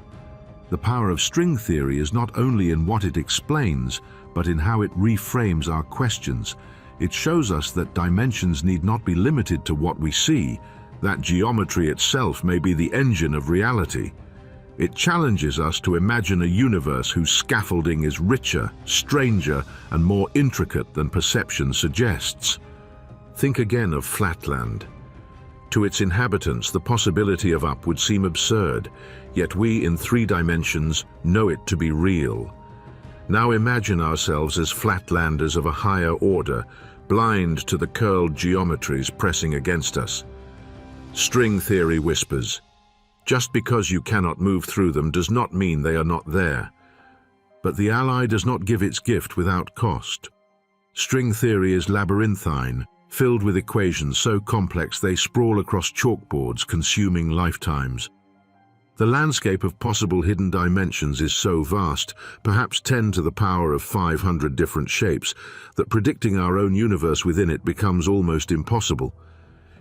The power of string theory is not only in what it explains, but in how it reframes our questions. It shows us that dimensions need not be limited to what we see, that geometry itself may be the engine of reality. It challenges us to imagine a universe whose scaffolding is richer, stranger, and more intricate than perception suggests. Think again of flatland. To its inhabitants, the possibility of up would seem absurd, yet we in 3 dimensions know it to be real. Now imagine ourselves as flatlanders of a higher order, blind to the curled geometries pressing against us. String theory whispers, just because you cannot move through them does not mean they are not there. But the ally does not give its gift without cost. String theory is labyrinthine, filled with equations so complex they sprawl across chalkboards, consuming lifetimes. The landscape of possible hidden dimensions is so vast, perhaps 10 to the power of 500 different shapes, that predicting our own universe within it becomes almost impossible.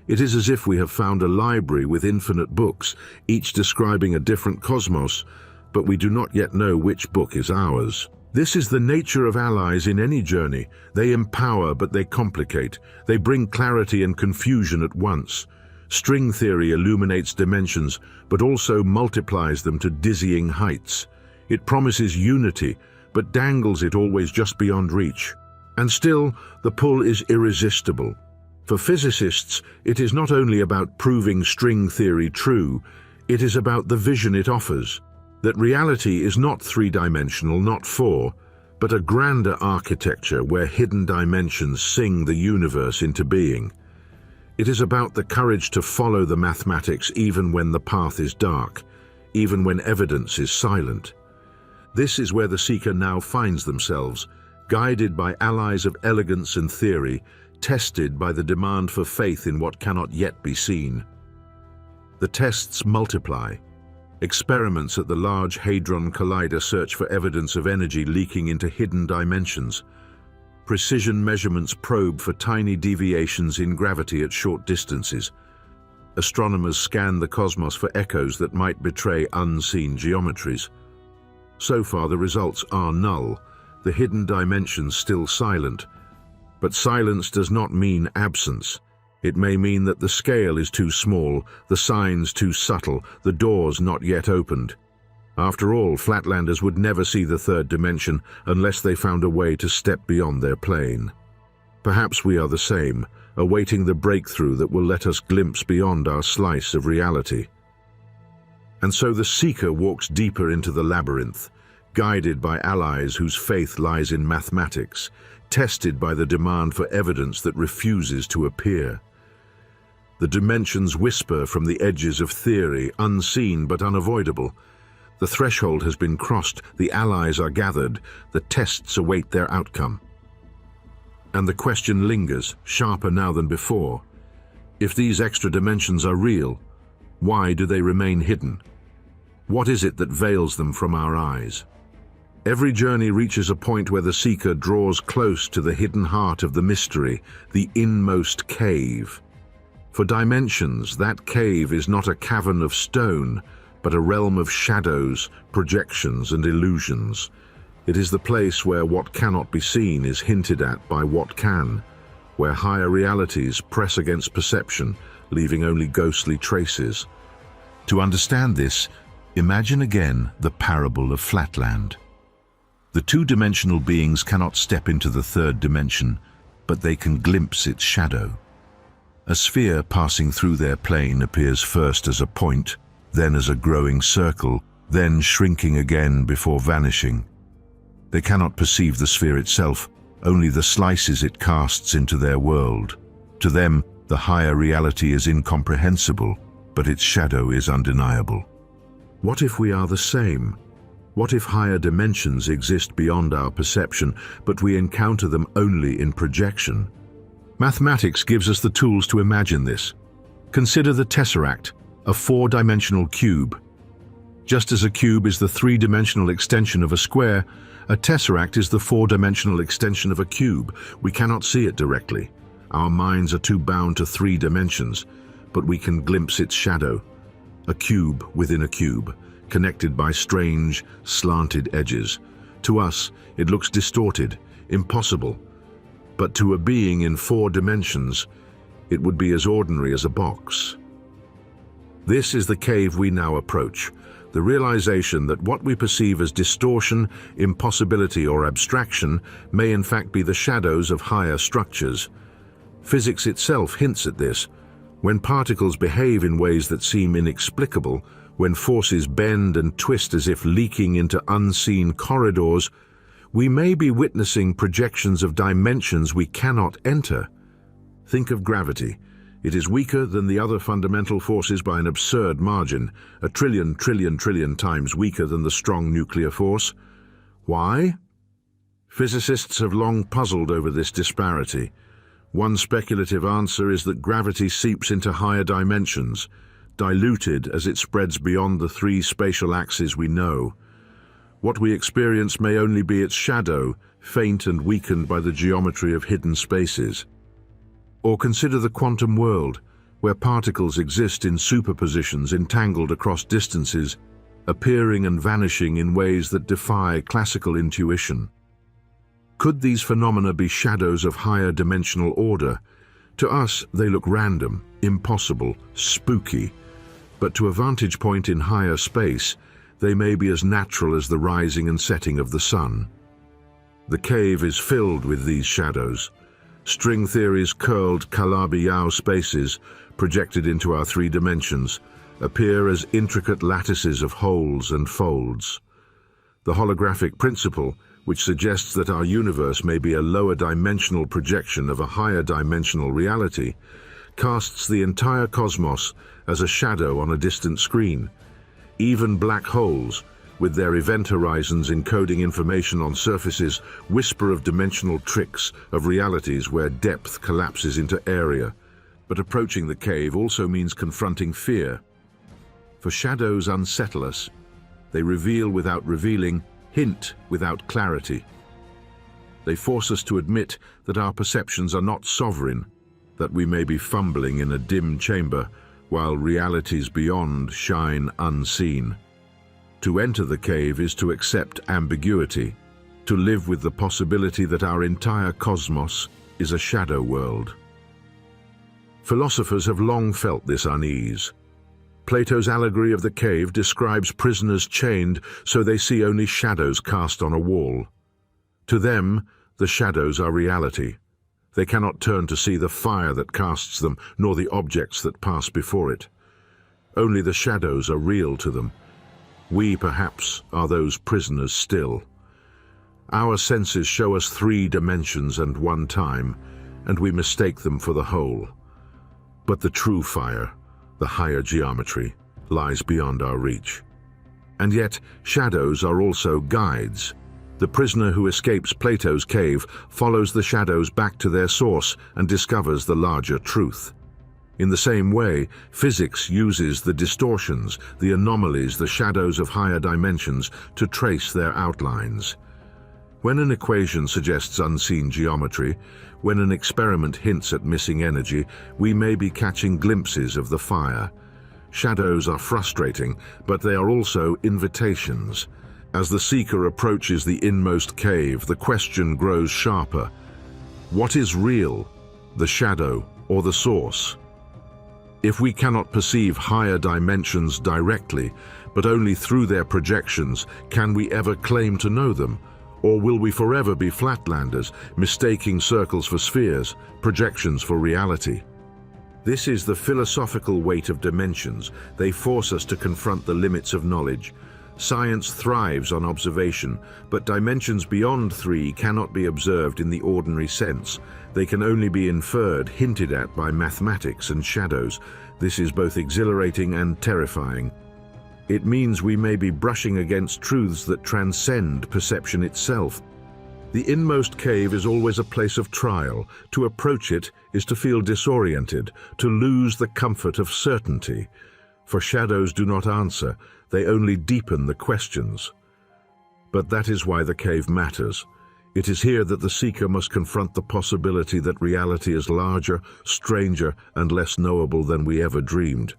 It is as if we have found a library with infinite books, each describing a different cosmos, but we do not yet know which book is ours. This is the nature of allies in any journey. They empower, but they complicate. They bring clarity and confusion at once. String theory illuminates dimensions, but also multiplies them to dizzying heights. It promises unity, but dangles it always just beyond reach. And still, the pull is irresistible. For physicists, it is not only about proving string theory true, it is about the vision it offers. That reality is not 3-dimensional, not 4, but a grander architecture where hidden dimensions sing the universe into being. It is about the courage to follow the mathematics even when the path is dark, even when evidence is silent. This is where the seeker now finds themselves, guided by allies of elegance and theory, tested by the demand for faith in what cannot yet be seen. The tests multiply. Experiments at the Large Hadron Collider search for evidence of energy leaking into hidden dimensions. Precision measurements probe for tiny deviations in gravity at short distances. Astronomers scan the cosmos for echoes that might betray unseen geometries. So far, the results are null, the hidden dimensions still silent. But silence does not mean absence. It may mean that the scale is too small, the signs too subtle, the doors not yet opened. After all, flatlanders would never see the 3rd dimension unless they found a way to step beyond their plane. Perhaps we are the same, awaiting the breakthrough that will let us glimpse beyond our slice of reality. And so the seeker walks deeper into the labyrinth, guided by allies whose faith lies in mathematics, tested by the demand for evidence that refuses to appear. The dimensions whisper from the edges of theory, unseen but unavoidable. The threshold has been crossed, the allies are gathered, the tests await their outcome. And the question lingers, sharper now than before. If these extra dimensions are real, why do they remain hidden? What is it that veils them from our eyes? Every journey reaches a point where the seeker draws close to the hidden heart of the mystery, the inmost cave. For dimensions, that cave is not a cavern of stone, but a realm of shadows, projections, and illusions. It is the place where what cannot be seen is hinted at by what can, where higher realities press against perception, leaving only ghostly traces. To understand this, imagine again the parable of Flatland. The two-dimensional beings cannot step into the third dimension, but they can glimpse its shadow. A sphere passing through their plane appears first as a point, then as a growing circle, then shrinking again before vanishing. They cannot perceive the sphere itself, only the slices it casts into their world. To them, the higher reality is incomprehensible, but its shadow is undeniable. What if we are the same? What if higher dimensions exist beyond our perception, but we encounter them only in projection? Mathematics gives us the tools to imagine this. Consider the tesseract, a four-dimensional cube. Just as a cube is the three-dimensional extension of a square, a tesseract is the four-dimensional extension of a cube. We cannot see it directly. Our minds are too bound to three dimensions, but we can glimpse its shadow. A cube within a cube, connected by strange, slanted edges. To us, it looks distorted, impossible. But to a being in four dimensions, it would be as ordinary as a box. This is the cave we now approach, the realization that what we perceive as distortion, impossibility, or abstraction may in fact be the shadows of higher structures. Physics itself hints at this. When particles behave in ways that seem inexplicable, when forces bend and twist as if leaking into unseen corridors, we may be witnessing projections of dimensions we cannot enter. Think of gravity. It is weaker than the other fundamental forces by an absurd margin, a trillion times weaker than the strong nuclear force. Why? Physicists have long puzzled over this disparity. One speculative answer is that gravity seeps into higher dimensions, diluted as it spreads beyond the three spatial axes we know. What we experience may only be its shadow, faint and weakened by the geometry of hidden spaces. Or consider the quantum world, where particles exist in superpositions entangled across distances, appearing and vanishing in ways that defy classical intuition. Could these phenomena be shadows of higher dimensional order? To us, they look random, impossible, spooky, but to a vantage point in higher space, they may be as natural as the rising and setting of the sun. The cave is filled with these shadows. String theory's curled Calabi-Yau spaces, projected into our three dimensions, appear as intricate lattices of holes and folds. The holographic principle, which suggests that our universe may be a lower dimensional projection of a higher dimensional reality, casts the entire cosmos as a shadow on a distant screen. Even black holes, with their event horizons encoding information on surfaces, whisper of dimensional tricks, of realities where depth collapses into area. But approaching the cave also means confronting fear. For shadows unsettle us. They reveal without revealing, hint without clarity. They force us to admit that our perceptions are not sovereign, that we may be fumbling in a dim chamber, while realities beyond shine unseen. To enter the cave is to accept ambiguity, to live with the possibility that our entire cosmos is a shadow world. Philosophers have long felt this unease. Plato's allegory of the cave describes prisoners chained so they see only shadows cast on a wall. To them, the shadows are reality. They cannot turn to see the fire that casts them, nor the objects that pass before it. Only the shadows are real to them. We, perhaps, are those prisoners still. Our senses show us three dimensions and one time, and we mistake them for the whole. But the true fire, the higher geometry, lies beyond our reach. And yet, shadows are also guides. The prisoner who escapes Plato's cave follows the shadows back to their source and discovers the larger truth. In the same way, physics uses the distortions, the anomalies, the shadows of higher dimensions to trace their outlines. When an equation suggests unseen geometry, when an experiment hints at missing energy, we may be catching glimpses of the fire. Shadows are frustrating, but they are also invitations. As the seeker approaches the inmost cave, the question grows sharper. What is real, the shadow or the source? If we cannot perceive higher dimensions directly, but only through their projections, can we ever claim to know them? Or will we forever be flatlanders, mistaking circles for spheres, projections for reality? This is the philosophical weight of dimensions. They force us to confront the limits of knowledge. Science thrives on observation, but dimensions beyond 3 cannot be observed in the ordinary sense. They can only be inferred, hinted at by mathematics and shadows. This is both exhilarating and terrifying. It means we may be brushing against truths that transcend perception itself. The inmost cave is always a place of trial. To approach it is to feel disoriented, to lose the comfort of certainty. For shadows do not answer, they only deepen the questions. But that is why the cave matters. It is here that the seeker must confront the possibility that reality is larger, stranger, and less knowable than we ever dreamed.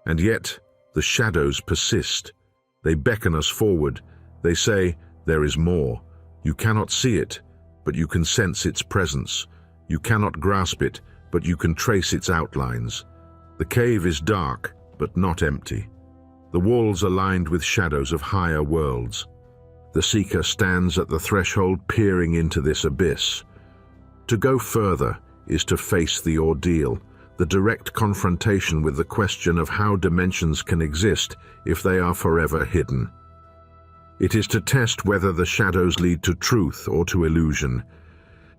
And yet, the shadows persist. They beckon us forward. They say, there is more. You cannot see it, but you can sense its presence. You cannot grasp it, but you can trace its outlines. The cave is dark, but not empty. The walls are lined with shadows of higher worlds. The seeker stands at the threshold, peering into this abyss. To go further is to face the ordeal, the direct confrontation with the question of how dimensions can exist if they are forever hidden. It is to test whether the shadows lead to truth or to illusion.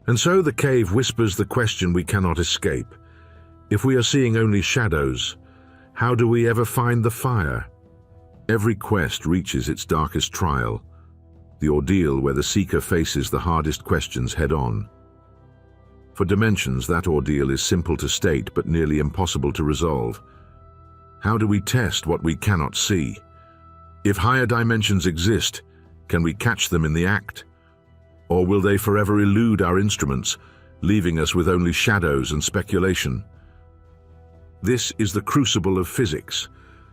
And so the cave whispers the question we cannot escape. If we are seeing only shadows, how do we ever find the fire? Every quest reaches its darkest trial, the ordeal where the seeker faces the hardest questions head-on. For dimensions, that ordeal is simple to state but nearly impossible to resolve. How do we test what we cannot see? If higher dimensions exist, can we catch them in the act? Or will they forever elude our instruments, leaving us with only shadows and speculation? This is the crucible of physics.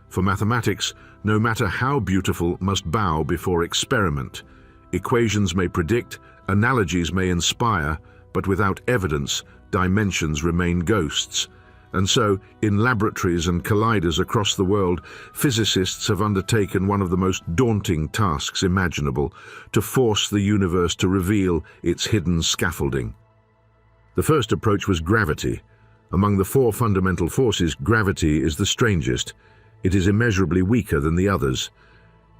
For mathematics, no matter how beautiful, must bow before experiment. Equations may predict, analogies may inspire, but without evidence, dimensions remain ghosts. And so, in laboratories and colliders across the world, physicists have undertaken one of the most daunting tasks imaginable, to force the universe to reveal its hidden scaffolding. The first approach was gravity. Among the 4 fundamental forces, gravity is the strangest. It is immeasurably weaker than the others.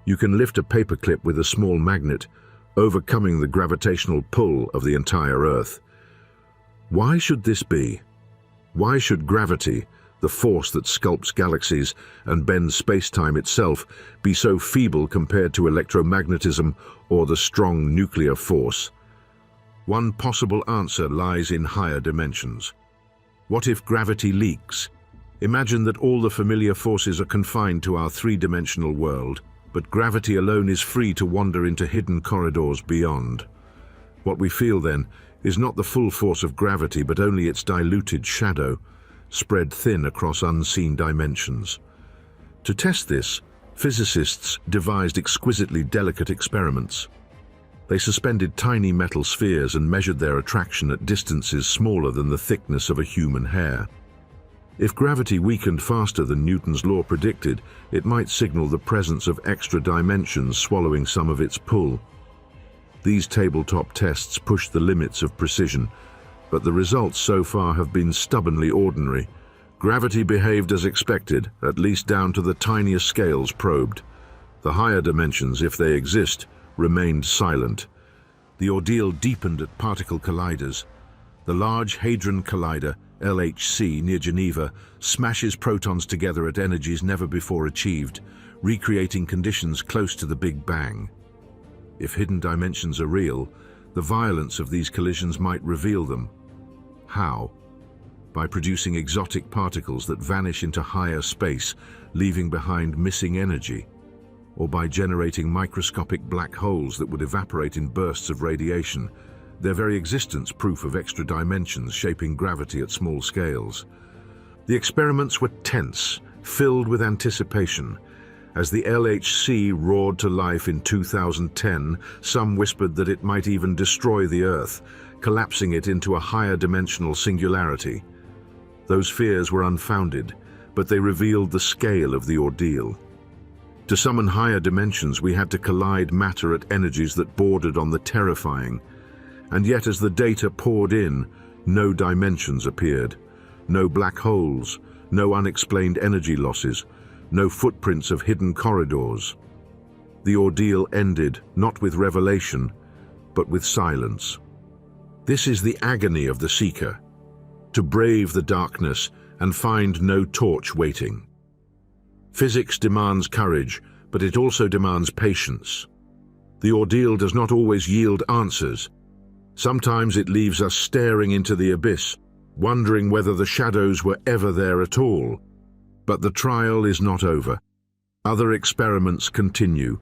You can lift a paperclip with a small magnet, overcoming the gravitational pull of the entire Earth. Why should this be? Why should gravity, the force that sculpts galaxies and bends space-time itself, be so feeble compared to electromagnetism or the strong nuclear force? One possible answer lies in higher dimensions. What if gravity leaks? Imagine that all the familiar forces are confined to our 3-dimensional world, but gravity alone is free to wander into hidden corridors beyond. What we feel then is not the full force of gravity, but only its diluted shadow, spread thin across unseen dimensions. To test this, physicists devised exquisitely delicate experiments. They suspended tiny metal spheres and measured their attraction at distances smaller than the thickness of a human hair. If gravity weakened faster than Newton's law predicted, it might signal the presence of extra dimensions swallowing some of its pull. These tabletop tests pushed the limits of precision, but the results so far have been stubbornly ordinary. Gravity behaved as expected, at least down to the tiniest scales probed. The higher dimensions, if they exist, remained silent. The ordeal deepened at particle colliders. The Large Hadron Collider, LHC, near Geneva, smashes protons together at energies never before achieved, recreating conditions close to the Big Bang. If hidden dimensions are real, the violence of these collisions might reveal them. How? By producing exotic particles that vanish into higher space, leaving behind missing energy, or by generating microscopic black holes that would evaporate in bursts of radiation, their very existence proof of extra dimensions shaping gravity at small scales. The experiments were tense, filled with anticipation. As the LHC roared to life in 2010, some whispered that it might even destroy the Earth, collapsing it into a higher dimensional singularity. Those fears were unfounded, but they revealed the scale of the ordeal. To summon higher dimensions, we had to collide matter at energies that bordered on the terrifying. And yet, as the data poured in, no dimensions appeared. No black holes, no unexplained energy losses, no footprints of hidden corridors. The ordeal ended not with revelation, but with silence. This is the agony of the seeker, to brave the darkness and find no torch waiting. Physics demands courage, but it also demands patience. The ordeal does not always yield answers. Sometimes it leaves us staring into the abyss, wondering whether the shadows were ever there at all. But the trial is not over. Other experiments continue.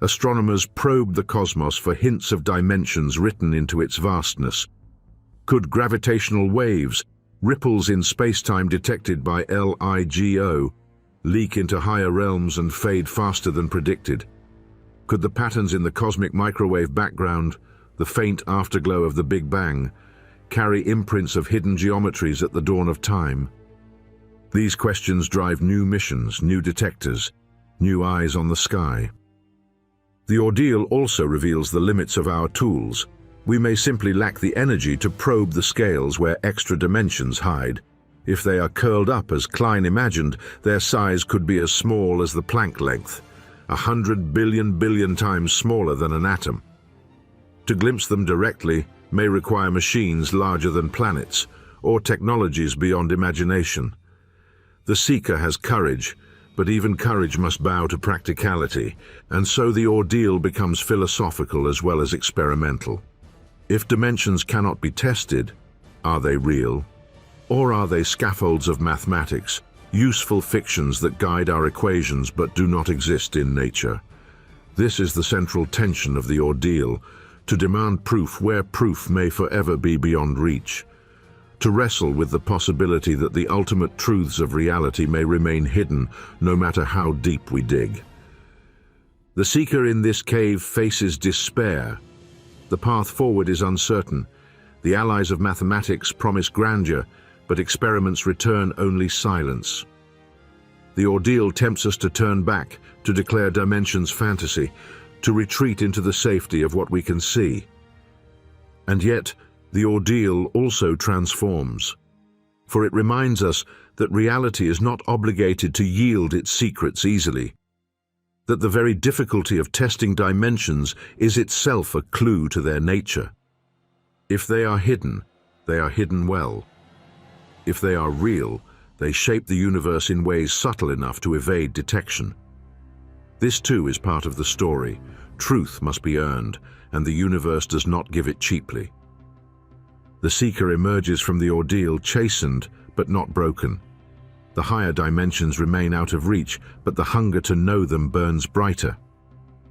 Astronomers probe the cosmos for hints of dimensions written into its vastness. Could gravitational waves, ripples in space-time detected by LIGO, leak into higher realms and fade faster than predicted? Could the patterns in the cosmic microwave background, the faint afterglow of the Big Bang, carry imprints of hidden geometries at the dawn of time? These questions drive new missions, new detectors, new eyes on the sky. The ordeal also reveals the limits of our tools. We may simply lack the energy to probe the scales where extra dimensions hide. If they are curled up as Klein imagined, their size could be as small as the Planck length, 100 billion times smaller than an atom. To glimpse them directly may require machines larger than planets, or technologies beyond imagination. The seeker has courage, but even courage must bow to practicality, and so the ordeal becomes philosophical as well as experimental. If dimensions cannot be tested, are they real? Or are they scaffolds of mathematics, useful fictions that guide our equations but do not exist in nature? This is the central tension of the ordeal, to demand proof where proof may forever be beyond reach. To wrestle with the possibility that the ultimate truths of reality may remain hidden no matter how deep we dig. The seeker in this cave faces despair. The path forward is uncertain. The allies of mathematics promise grandeur, but experiments return only silence. The ordeal tempts us to turn back, to declare dimensions fantasy, to retreat into the safety of what we can see. And yet, the ordeal also transforms, for it reminds us that reality is not obligated to yield its secrets easily, that the very difficulty of testing dimensions is itself a clue to their nature. If they are hidden well. If they are real, they shape the universe in ways subtle enough to evade detection. This too is part of the story. Truth must be earned, and the universe does not give it cheaply. The seeker emerges from the ordeal chastened, but not broken. The higher dimensions remain out of reach, but the hunger to know them burns brighter.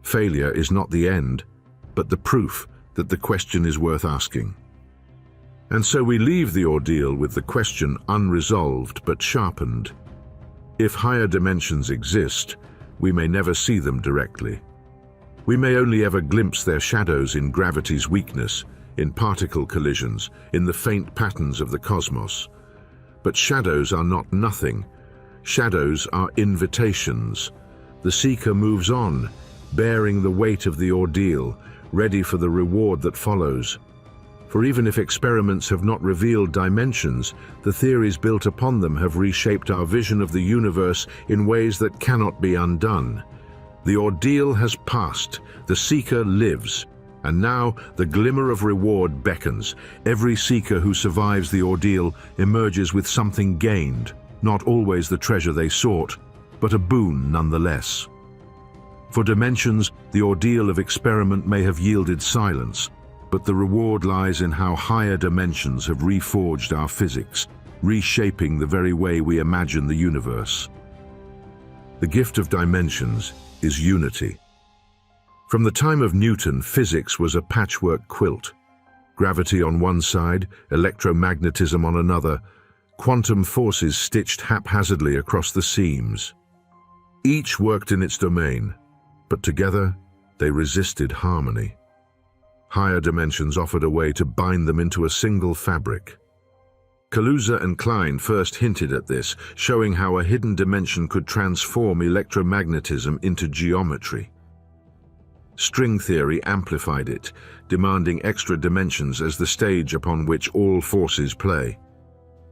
Failure is not the end, but the proof that the question is worth asking. And so we leave the ordeal with the question unresolved but sharpened. If higher dimensions exist, we may never see them directly. We may only ever glimpse their shadows in gravity's weakness, in particle collisions, in the faint patterns of the cosmos. But shadows are not nothing. Shadows are invitations. The seeker moves on, bearing the weight of the ordeal, ready for the reward that follows. For even if experiments have not revealed dimensions, the theories built upon them have reshaped our vision of the universe in ways that cannot be undone. The ordeal has passed, the seeker lives, and now the glimmer of reward beckons. Every seeker who survives the ordeal emerges with something gained, not always the treasure they sought, but a boon nonetheless. For dimensions, the ordeal of experiment may have yielded silence, but the reward lies in how higher dimensions have reforged our physics, reshaping the very way we imagine the universe. The gift of dimensions is unity. From the time of Newton, physics was a patchwork quilt. Gravity on one side, electromagnetism on another, quantum forces stitched haphazardly across the seams. Each worked in its domain, but together they resisted harmony. Higher dimensions offered a way to bind them into a single fabric. Kaluza and Klein first hinted at this, showing how a hidden dimension could transform electromagnetism into geometry. String theory amplified it, demanding extra dimensions as the stage upon which all forces play.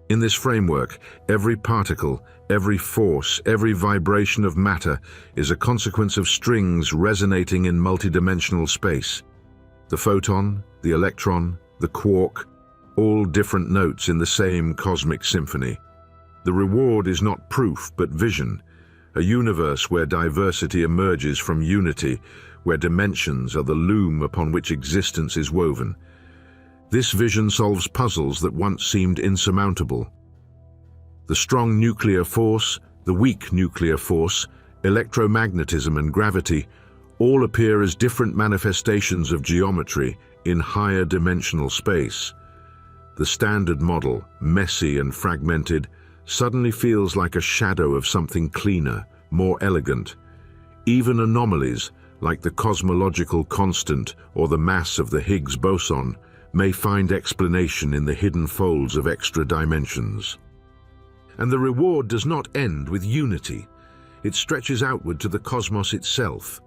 In this framework, every particle, every force, every vibration of matter is a consequence of strings resonating in multidimensional space. The photon, the electron, the quark, all different notes in the same cosmic symphony. The reward is not proof, but vision, a universe where diversity emerges from unity, where dimensions are the loom upon which existence is woven. This vision solves puzzles that once seemed insurmountable. The strong nuclear force, the weak nuclear force, electromagnetism and gravity all appear as different manifestations of geometry in higher dimensional space. The standard model, messy and fragmented, suddenly feels like a shadow of something cleaner, more elegant. Even anomalies, like the cosmological constant or the mass of the Higgs boson, may find explanation in the hidden folds of extra dimensions. And the reward does not end with unity. It stretches outward to the cosmos itself.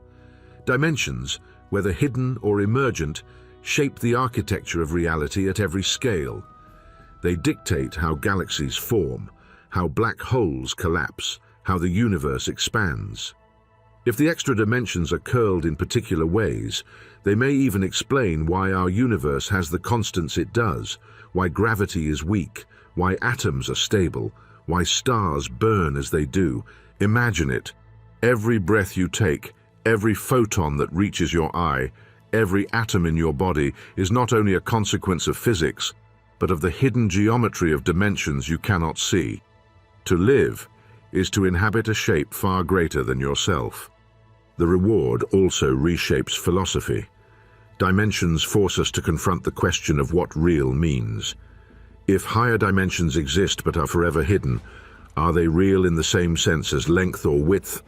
Dimensions, whether hidden or emergent, shape the architecture of reality at every scale. They dictate how galaxies form, how black holes collapse, how the universe expands. If the extra dimensions are curled in particular ways, they may even explain why our universe has the constants it does, why gravity is weak, why atoms are stable, why stars burn as they do. Imagine it. Every breath you take, every photon that reaches your eye, every atom in your body is not only a consequence of physics, but of the hidden geometry of dimensions you cannot see. To live is to inhabit a shape far greater than yourself. The reward also reshapes philosophy. Dimensions force us to confront the question of what real means. If higher dimensions exist but are forever hidden, are they real in the same sense as length or width?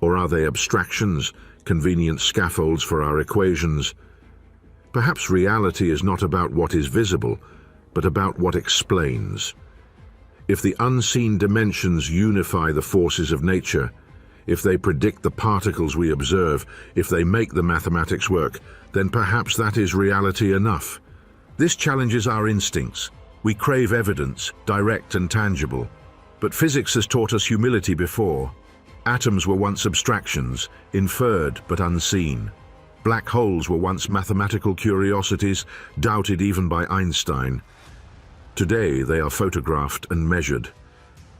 Or are they abstractions, convenient scaffolds for our equations? Perhaps reality is not about what is visible, but about what explains. If the unseen dimensions unify the forces of nature, if they predict the particles we observe, if they make the mathematics work, then perhaps that is reality enough. This challenges our instincts. We crave evidence, direct and tangible. But physics has taught us humility before. Atoms were once abstractions, inferred but unseen. Black holes were once mathematical curiosities, doubted even by Einstein. Today they are photographed and measured.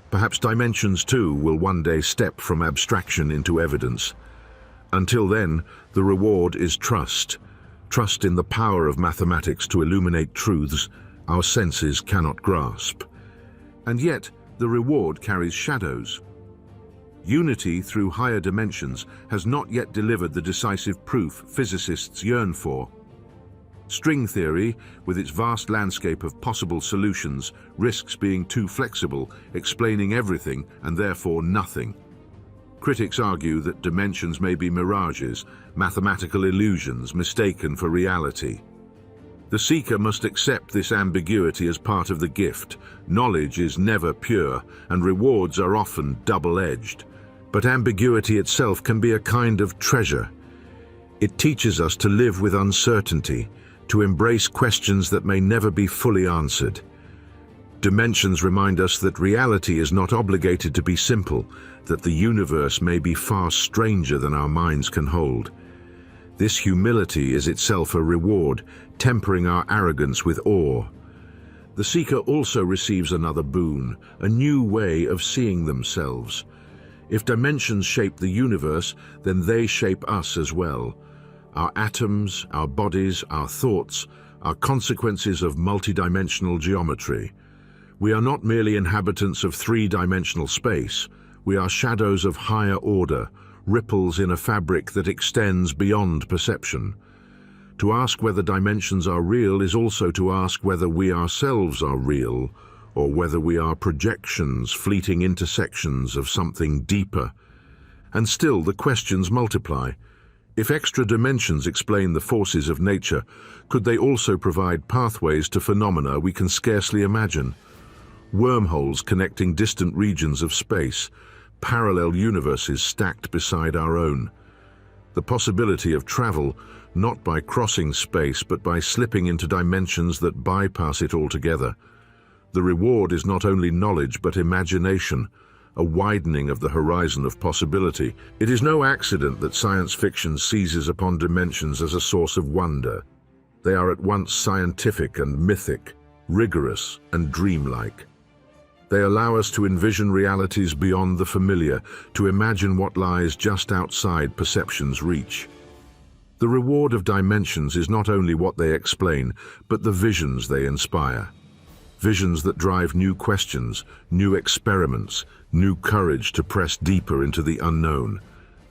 Perhaps dimensions too will one day step from abstraction into evidence. Until then, the reward is trust. Trust in the power of mathematics to illuminate truths our senses cannot grasp. And yet, the reward carries shadows. Unity through higher dimensions has not yet delivered the decisive proof physicists yearn for. String theory, with its vast landscape of possible solutions, risks being too flexible, explaining everything and therefore nothing. Critics argue that dimensions may be mirages, mathematical illusions mistaken for reality. The seeker must accept this ambiguity as part of the gift. Knowledge is never pure, and rewards are often double-edged. But ambiguity itself can be a kind of treasure. It teaches us to live with uncertainty, to embrace questions that may never be fully answered. Dimensions remind us that reality is not obligated to be simple, that the universe may be far stranger than our minds can hold. This humility is itself a reward, tempering our arrogance with awe. The seeker also receives another boon, a new way of seeing themselves. If dimensions shape the universe, then they shape us as well. Our atoms, our bodies, our thoughts are consequences of multidimensional geometry. We are not merely inhabitants of three-dimensional space. We are shadows of higher order, ripples in a fabric that extends beyond perception. To ask whether dimensions are real is also to ask whether we ourselves are real, or whether we are projections, fleeting intersections of something deeper. And still the questions multiply. If extra dimensions explain the forces of nature, could they also provide pathways to phenomena we can scarcely imagine? Wormholes connecting distant regions of space, parallel universes stacked beside our own. The possibility of travel, not by crossing space but by slipping into dimensions that bypass it altogether. The reward is not only knowledge but imagination, a widening of the horizon of possibility. It is no accident that science fiction seizes upon dimensions as a source of wonder. They are at once scientific and mythic, rigorous and dreamlike. They allow us to envision realities beyond the familiar, to imagine what lies just outside perception's reach. The reward of dimensions is not only what they explain, but the visions they inspire. Visions that drive new questions, new experiments, new courage to press deeper into the unknown.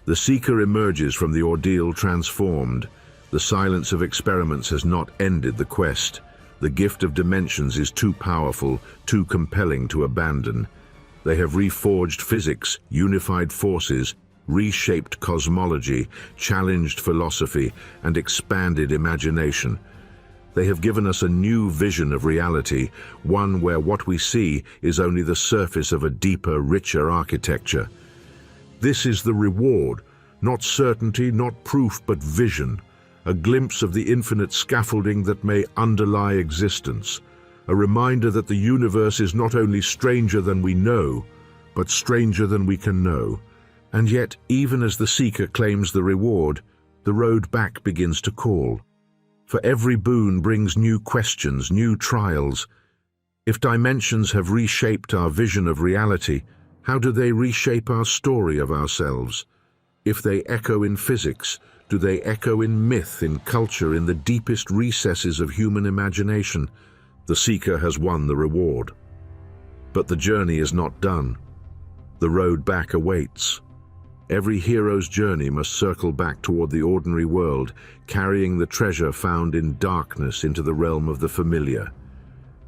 The seeker emerges from the ordeal transformed. The silence of experiments has not ended the quest. The gift of dimensions is too powerful, too compelling to abandon. They have reforged physics, unified forces, reshaped cosmology, challenged philosophy, and expanded imagination. They have given us a new vision of reality, one where what we see is only the surface of a deeper, richer architecture. This is the reward, not certainty, not proof, but vision. A glimpse of the infinite scaffolding that may underlie existence, a reminder that the universe is not only stranger than we know, but stranger than we can know. And yet, even as the seeker claims the reward, the road back begins to call. For every boon brings new questions, new trials. If dimensions have reshaped our vision of reality, how do they reshape our story of ourselves? If they echo in physics, do they echo in myth, in culture, in the deepest recesses of human imagination? The seeker has won the reward. But the journey is not done. The road back awaits. Every hero's journey must circle back toward the ordinary world, carrying the treasure found in darkness into the realm of the familiar.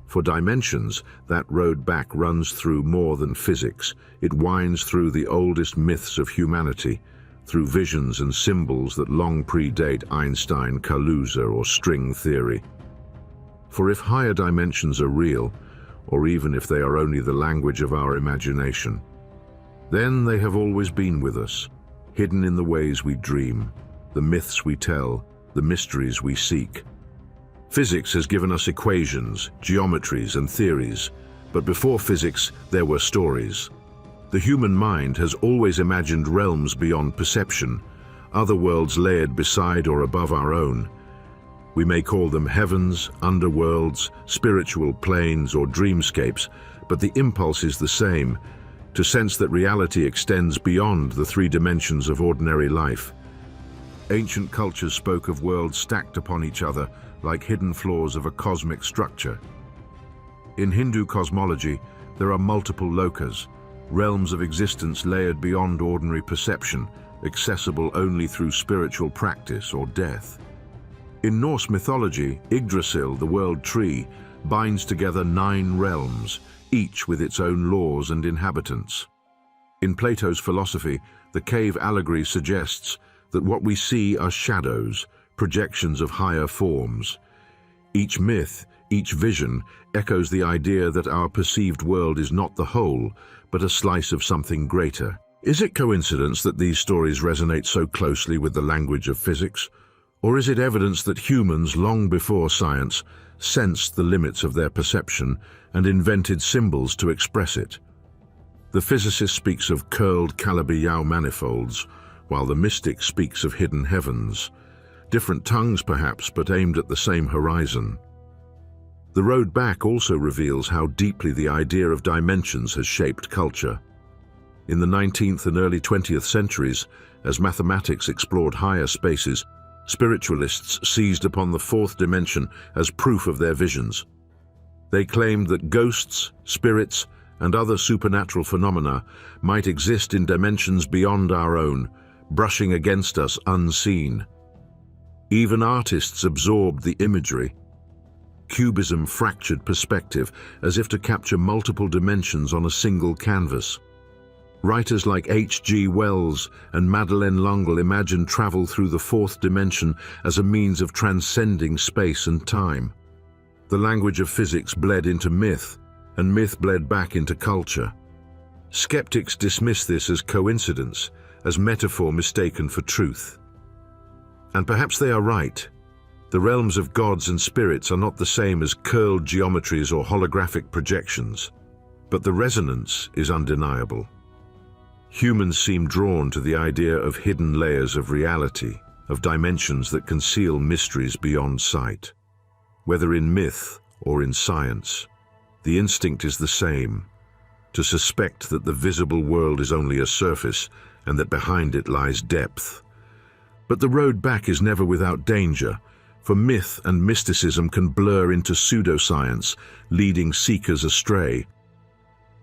For dimensions, that road back runs through more than physics. It winds through the oldest myths of humanity, through visions and symbols that long predate Einstein, Kaluza, or string theory. For if higher dimensions are real, or even if they are only the language of our imagination, then they have always been with us, hidden in the ways we dream, the myths we tell, the mysteries we seek. Physics has given us equations, geometries, and theories, but before physics there were stories. The human mind has always imagined realms beyond perception, other worlds layered beside or above our own. We may call them heavens, underworlds, spiritual planes, or dreamscapes, but the impulse is the same, to sense that reality extends beyond the three dimensions of ordinary life. Ancient cultures spoke of worlds stacked upon each other like hidden floors of a cosmic structure. In Hindu cosmology, there are multiple lokas, realms of existence layered beyond ordinary perception, accessible only through spiritual practice or death. In Norse mythology, Yggdrasil, the world tree, binds together 9 realms, each with its own laws and inhabitants. In Plato's philosophy, the cave allegory suggests that what we see are shadows, projections of higher forms. Each myth, each vision, echoes the idea that our perceived world is not the whole, but a slice of something greater. Is it coincidence that these stories resonate so closely with the language of physics? Or is it evidence that humans, long before science, sensed the limits of their perception and invented symbols to express it? The physicist speaks of curled Calabi-Yau manifolds, while the mystic speaks of hidden heavens. Different tongues perhaps, but aimed at the same horizon. The road back also reveals how deeply the idea of dimensions has shaped culture. In the 19th and early 20th centuries, as mathematics explored higher spaces, spiritualists seized upon the fourth dimension as proof of their visions. They claimed that ghosts, spirits, and other supernatural phenomena might exist in dimensions beyond our own, brushing against us unseen. Even artists absorbed the imagery. Cubism fractured perspective as if to capture multiple dimensions on a single canvas. Writers like H.G. Wells and Madeleine L'Engle imagined travel through the fourth dimension as a means of transcending space and time. The language of physics bled into myth, and myth bled back into culture. Skeptics dismiss this as coincidence, as metaphor mistaken for truth. And perhaps they are right. The realms of gods and spirits are not the same as curled geometries or holographic projections, but the resonance is undeniable. Humans seem drawn to the idea of hidden layers of reality, of dimensions that conceal mysteries beyond sight. Whether in myth or in science, the instinct is the same, to suspect that the visible world is only a surface and that behind it lies depth. But the road back is never without danger, for myth and mysticism can blur into pseudoscience, leading seekers astray.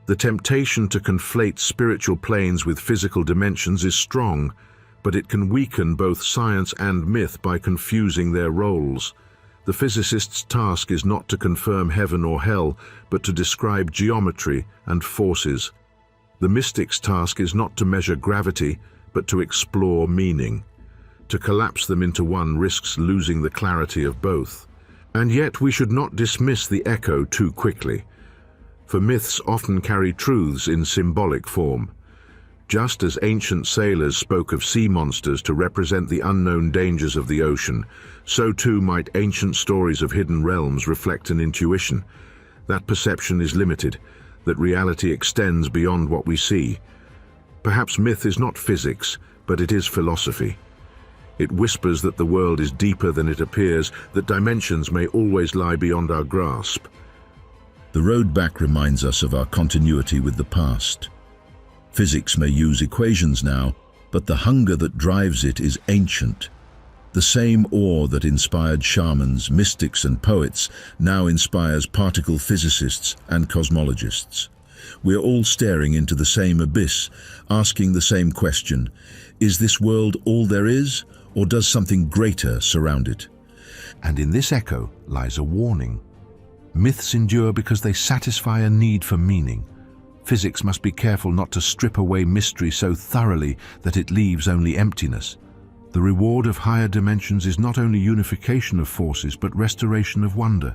The temptation to conflate spiritual planes with physical dimensions is strong, but it can weaken both science and myth by confusing their roles. The physicist's task is not to confirm heaven or hell, but to describe geometry and forces. The mystic's task is not to measure gravity, but to explore meaning. To collapse them into one risks losing the clarity of both. And yet we should not dismiss the echo too quickly, for myths often carry truths in symbolic form. Just as ancient sailors spoke of sea monsters to represent the unknown dangers of the ocean, so too might ancient stories of hidden realms reflect an intuition. That perception is limited, that reality extends beyond what we see. Perhaps myth is not physics, but it is philosophy. It whispers that the world is deeper than it appears, that dimensions may always lie beyond our grasp. The road back reminds us of our continuity with the past. Physics may use equations now, but the hunger that drives it is ancient. The same awe that inspired shamans, mystics, and poets now inspires particle physicists and cosmologists. We're all staring into the same abyss, asking the same question: is this world all there is, or does something greater surround it? And in this echo lies a warning. Myths endure because they satisfy a need for meaning. Physics must be careful not to strip away mystery so thoroughly that it leaves only emptiness. The reward of higher dimensions is not only unification of forces, but restoration of wonder.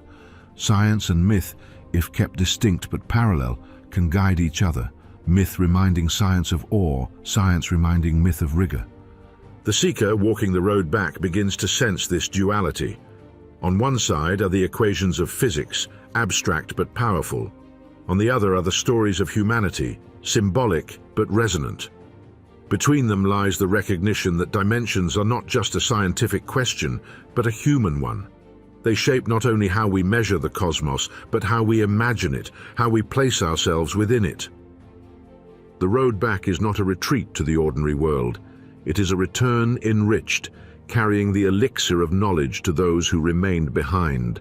Science and myth, if kept distinct but parallel, can guide each other, myth reminding science of awe, science reminding myth of rigor. The seeker walking the road back begins to sense this duality. On one side are the equations of physics, abstract but powerful. On the other are the stories of humanity, symbolic but resonant. Between them lies the recognition that dimensions are not just a scientific question, but a human one. They shape not only how we measure the cosmos, but how we imagine it, how we place ourselves within it. The road back is not a retreat to the ordinary world. It is a return enriched, carrying the elixir of knowledge to those who remained behind.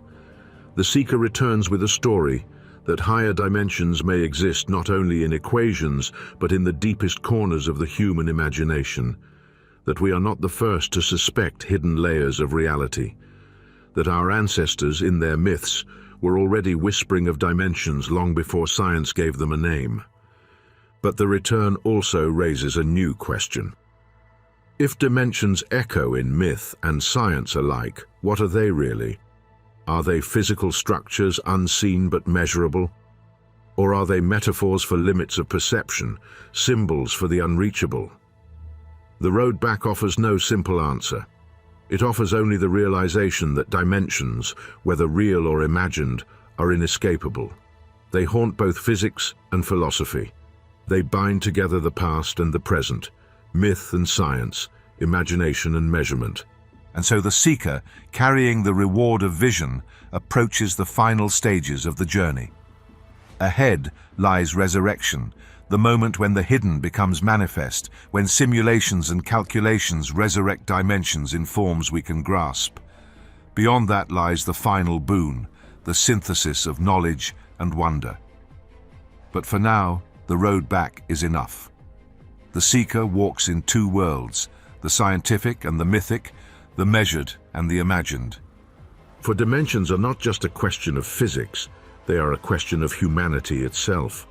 The seeker returns with a story, that higher dimensions may exist not only in equations, but in the deepest corners of the human imagination. That we are not the first to suspect hidden layers of reality. That our ancestors, in their myths, were already whispering of dimensions long before science gave them a name. But the return also raises a new question. If dimensions echo in myth and science alike, what are they really? Are they physical structures unseen but measurable? Or are they metaphors for limits of perception, symbols for the unreachable? The road back offers no simple answer. It offers only the realization that dimensions, whether real or imagined, are inescapable. They haunt both physics and philosophy. They bind together the past and the present, myth and science, imagination and measurement. And so the seeker, carrying the reward of vision, approaches the final stages of the journey. Ahead lies resurrection, the moment when the hidden becomes manifest, when simulations and calculations resurrect dimensions in forms we can grasp. Beyond that lies the final boon, the synthesis of knowledge and wonder. But for now, the road back is enough. The seeker walks in two worlds, the scientific and the mythic, the measured and the imagined. For dimensions are not just a question of physics, they are a question of humanity itself.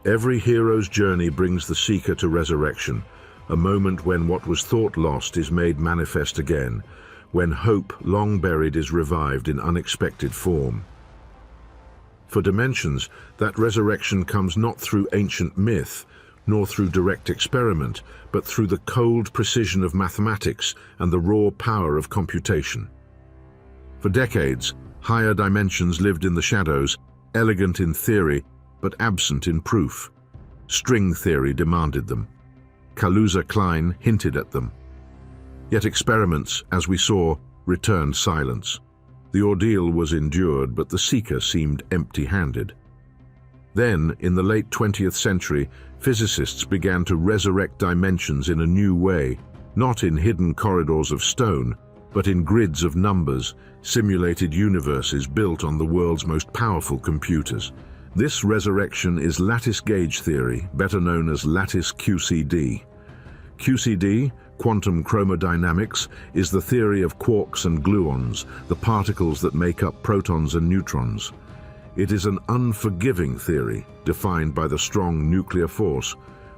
Every hero's journey brings the seeker to resurrection, a moment when what was thought lost is made manifest again, when hope long buried is revived in unexpected form. For dimensions, that resurrection comes not through ancient myth, nor through direct experiment, but through the cold precision of mathematics and the raw power of computation. For decades, higher dimensions lived in the shadows, elegant in theory, but absent in proof. String theory demanded them. Kaluza-Klein hinted at them. Yet experiments, as we saw, returned silence. The ordeal was endured, but the seeker seemed empty-handed. Then, in the late 20th century, physicists began to resurrect dimensions in a new way, not in hidden corridors of stone, but in grids of numbers, simulated universes built on the world's most powerful computers. This resurrection is lattice gauge theory, better known as lattice QCD. QCD, quantum chromodynamics, is the theory of quarks and gluons, the particles that make up protons and neutrons. It is an unforgiving theory, defined by the strong nuclear force,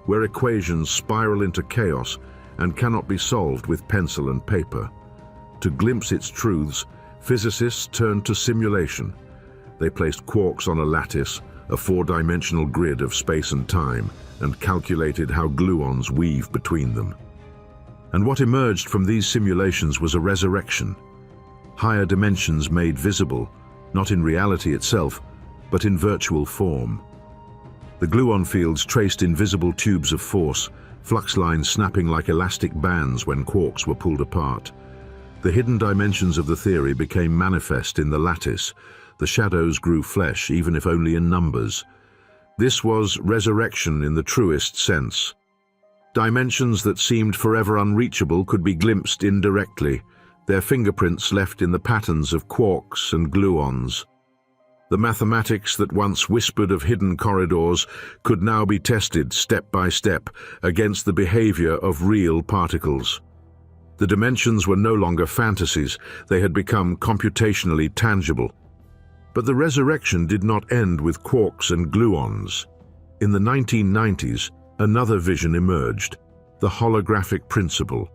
where equations spiral into chaos and cannot be solved with pencil and paper. To glimpse its truths, physicists turned to simulation. They placed quarks on a lattice, a four-dimensional grid of space and time, and calculated how gluons weave between them. And what emerged from these simulations was a resurrection. Higher dimensions made visible, not in reality itself, but in virtual form. The gluon fields traced invisible tubes of force, flux lines snapping like elastic bands when quarks were pulled apart. The hidden dimensions of the theory became manifest in the lattice. The shadows grew flesh, even if only in numbers. This was resurrection in the truest sense. Dimensions that seemed forever unreachable could be glimpsed indirectly, their fingerprints left in the patterns of quarks and gluons. The mathematics that once whispered of hidden corridors could now be tested step by step against the behavior of real particles. The dimensions were no longer fantasies, they had become computationally tangible. But the resurrection did not end with quarks and gluons. In the 1990s, another vision emerged, the holographic principle.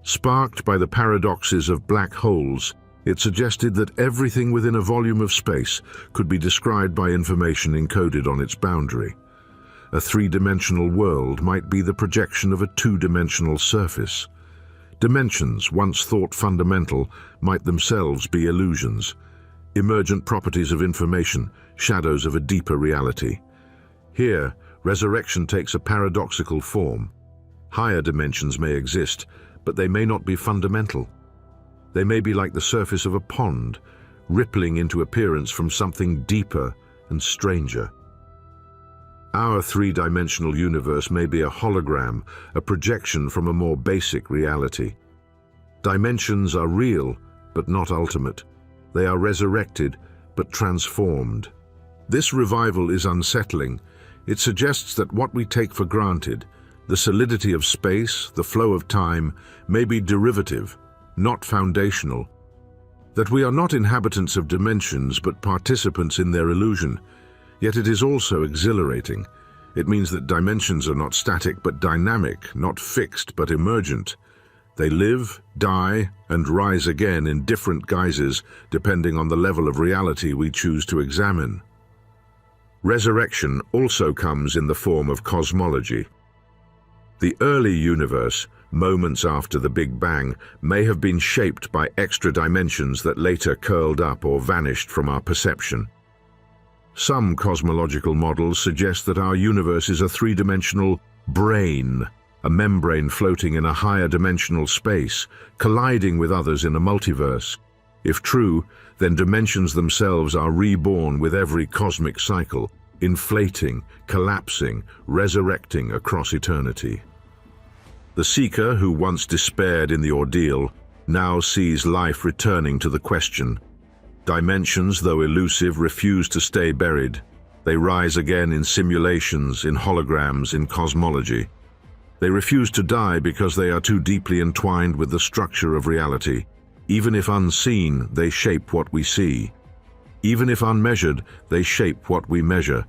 Sparked by the paradoxes of black holes, it suggested that everything within a volume of space could be described by information encoded on its boundary. A three-dimensional world might be the projection of a two-dimensional surface. Dimensions, once thought fundamental, might themselves be illusions, emergent properties of information, shadows of a deeper reality. Here, resurrection takes a paradoxical form. Higher dimensions may exist, but they may not be fundamental. They may be like the surface of a pond, rippling into appearance from something deeper and stranger. Our three-dimensional universe may be a hologram, a projection from a more basic reality. Dimensions are real, but not ultimate. They are resurrected, but transformed. This revival is unsettling. It suggests that what we take for granted, the solidity of space, the flow of time, may be derivative, not foundational. That we are not inhabitants of dimensions, but participants in their illusion. Yet it is also exhilarating. It means that dimensions are not static, but dynamic, not fixed, but emergent. They live, die, and rise again in different guises, depending on the level of reality we choose to examine. Resurrection also comes in the form of cosmology. The early universe, moments after the Big Bang, may have been shaped by extra dimensions that later curled up or vanished from our perception. Some cosmological models suggest that our universe is a three-dimensional brane, a membrane floating in a higher dimensional space, colliding with others in a multiverse. If true, then dimensions themselves are reborn with every cosmic cycle, inflating, collapsing, resurrecting across eternity. The seeker, who once despaired in the ordeal, now sees life returning to the question. Dimensions, though elusive, refuse to stay buried. They rise again in simulations, in holograms, in cosmology. They refuse to die because they are too deeply entwined with the structure of reality. Even if unseen, they shape what we see. Even if unmeasured, they shape what we measure.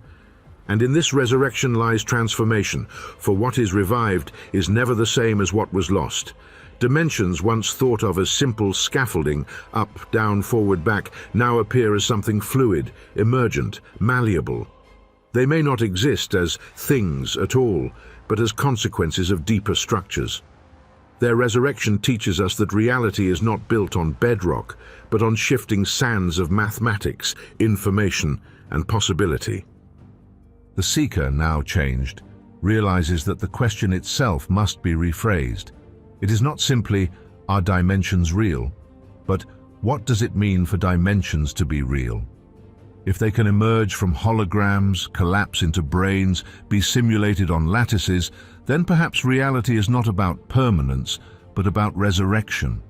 And in this resurrection lies transformation, for what is revived is never the same as what was lost. Dimensions once thought of as simple scaffolding, up, down, forward, back, now appear as something fluid, emergent, malleable. They may not exist as things at all, but as consequences of deeper structures. Their resurrection teaches us that reality is not built on bedrock, but on shifting sands of mathematics, information, and possibility. The seeker, now changed, realizes that the question itself must be rephrased. It is not simply, are dimensions real? But what does it mean for dimensions to be real? If they can emerge from holograms, collapse into brains, be simulated on lattices, then perhaps reality is not about permanence, but about resurrection.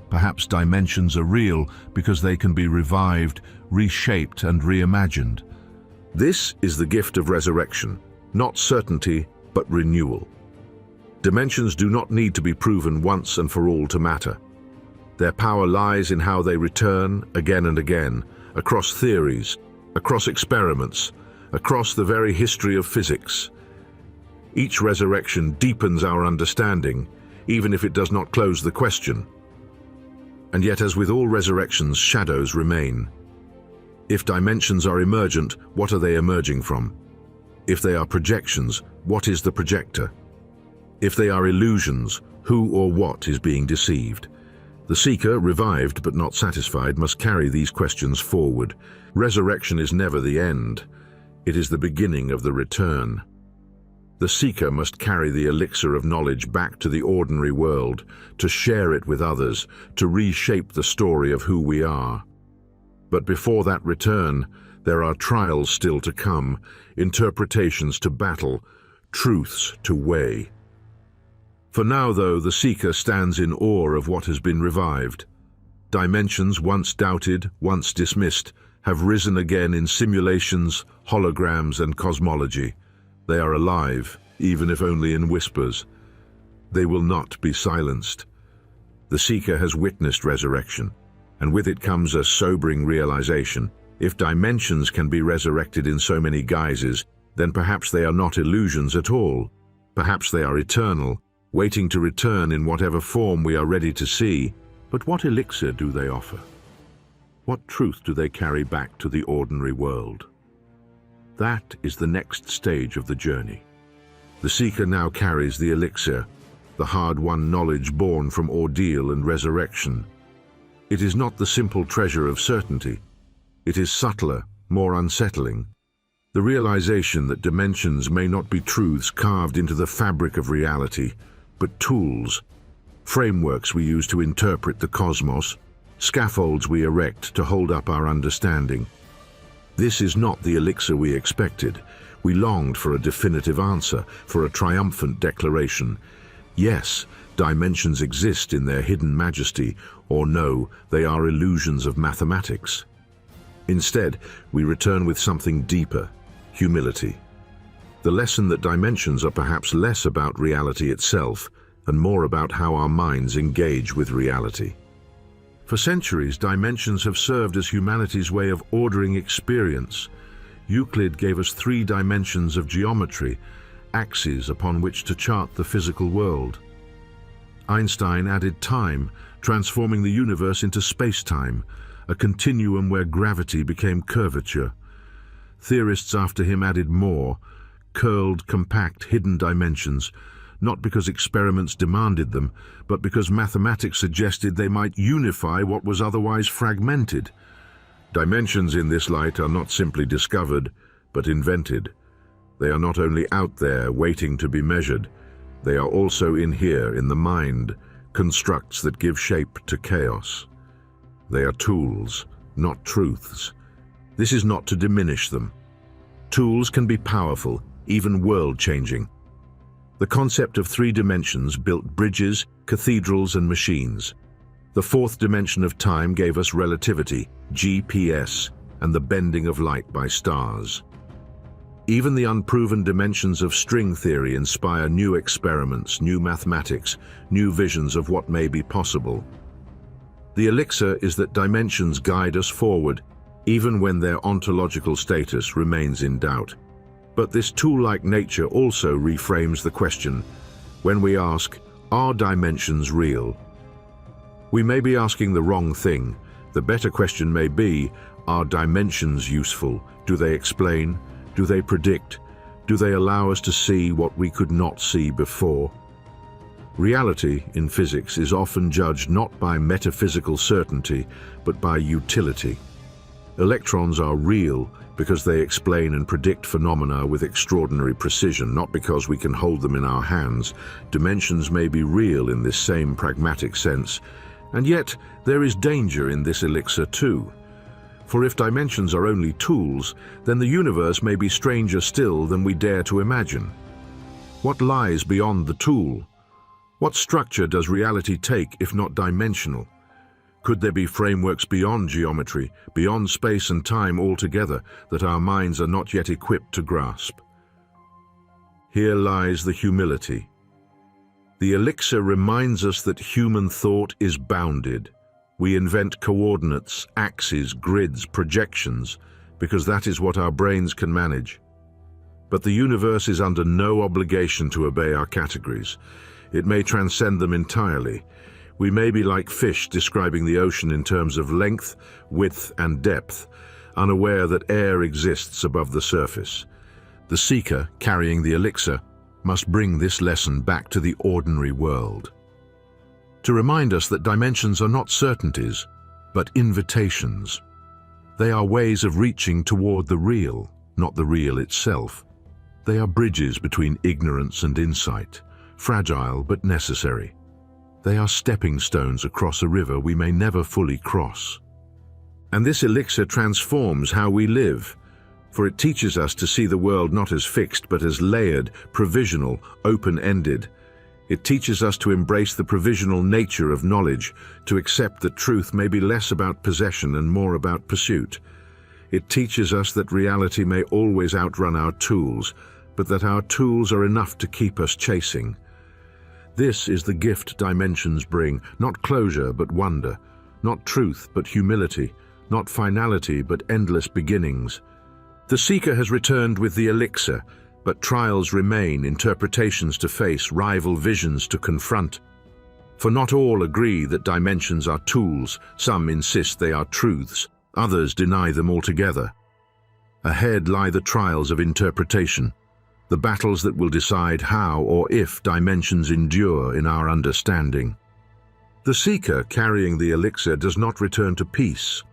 Perhaps dimensions are real because they can be revived, reshaped, and reimagined. This is the gift of resurrection, not certainty, but renewal. Dimensions do not need to be proven once and for all to matter. Their power lies in how they return again and again, across theories, across experiments, across the very history of physics. Each resurrection deepens our understanding, even if it does not close the question. And yet, as with all resurrections, shadows remain. If dimensions are emergent, what are they emerging from? If they are projections, what is the projector? If they are illusions, who or what is being deceived? The seeker, revived but not satisfied, must carry these questions forward. Resurrection is never the end. It is the beginning of the return. The seeker must carry the elixir of knowledge back to the ordinary world, to share it with others, to reshape the story of who we are. But before that return, there are trials still to come, interpretations to battle, truths to weigh. For now, though, the seeker stands in awe of what has been revived. Dimensions once doubted, once dismissed, have risen again in simulations, holograms, and cosmology. They are alive, even if only in whispers. They will not be silenced. The seeker has witnessed resurrection, and with it comes a sobering realization. If dimensions can be resurrected in so many guises, then perhaps they are not illusions at all. Perhaps they are eternal, waiting to return in whatever form we are ready to see. But what elixir do they offer? What truth do they carry back to the ordinary world? That is the next stage of the journey. The seeker now carries the elixir, the hard-won knowledge born from ordeal and resurrection. It is not the simple treasure of certainty. It is subtler, more unsettling. The realization that dimensions may not be truths carved into the fabric of reality, but tools, frameworks we use to interpret the cosmos, scaffolds we erect to hold up our understanding. This is not the elixir we expected. We longed for a definitive answer, for a triumphant declaration. Yes, dimensions exist in their hidden majesty, or no, they are illusions of mathematics. Instead, we return with something deeper, humility. The lesson that dimensions are perhaps less about reality itself and more about how our minds engage with reality. For centuries, dimensions have served as humanity's way of ordering experience. Euclid gave us 3 dimensions of geometry, axes upon which to chart the physical world. Einstein added time, transforming the universe into space-time, a continuum where gravity became curvature. Theorists after him added more, curled, compact, hidden dimensions, not because experiments demanded them, but because mathematics suggested they might unify what was otherwise fragmented. Dimensions in this light are not simply discovered, but invented. They are not only out there, waiting to be measured, they are also in here, in the mind, constructs that give shape to chaos. They are tools, not truths. This is not to diminish them. Tools can be powerful, even world-changing. The concept of 3 dimensions built bridges, cathedrals, and machines. The 4th dimension of time gave us relativity, GPS, and the bending of light by stars. Even the unproven dimensions of string theory inspire new experiments, new mathematics, new visions of what may be possible. The elixir is that dimensions guide us forward, even when their ontological status remains in doubt. But this tool-like nature also reframes the question. When we ask, are dimensions real? We may be asking the wrong thing. The better question may be, are dimensions useful? Do they explain? Do they predict? Do they allow us to see what we could not see before? Reality in physics is often judged not by metaphysical certainty, but by utility. Electrons are real because they explain and predict phenomena with extraordinary precision, not because we can hold them in our hands. Dimensions may be real in this same pragmatic sense, and yet there is danger in this elixir too. For if dimensions are only tools, then the universe may be stranger still than we dare to imagine. What lies beyond the tool? What structure does reality take if not dimensional? Could there be frameworks beyond geometry, beyond space and time altogether, that our minds are not yet equipped to grasp? Here lies the humility. The elixir reminds us that human thought is bounded. We invent coordinates, axes, grids, projections, because that is what our brains can manage. But the universe is under no obligation to obey our categories. It may transcend them entirely. We may be like fish describing the ocean in terms of length, width, and depth, unaware that air exists above the surface. The seeker, carrying the elixir, must bring this lesson back to the ordinary world, to remind us that dimensions are not certainties, but invitations. They are ways of reaching toward the real, not the real itself. They are bridges between ignorance and insight, fragile but necessary. They are stepping stones across a river we may never fully cross. And this elixir transforms how we live, for it teaches us to see the world not as fixed but as layered, provisional, open-ended. It teaches us to embrace the provisional nature of knowledge, to accept that truth may be less about possession and more about pursuit. It teaches us that reality may always outrun our tools, but that our tools are enough to keep us chasing. This is the gift dimensions bring, not closure but wonder, not truth but humility, not finality but endless beginnings. The seeker has returned with the elixir, but trials remain, interpretations to face, rival visions to confront. For not all agree that dimensions are tools, some insist they are truths, others deny them altogether. Ahead lie the trials of interpretation, the battles that will decide how or if dimensions endure in our understanding. The seeker carrying the elixir does not return to peace.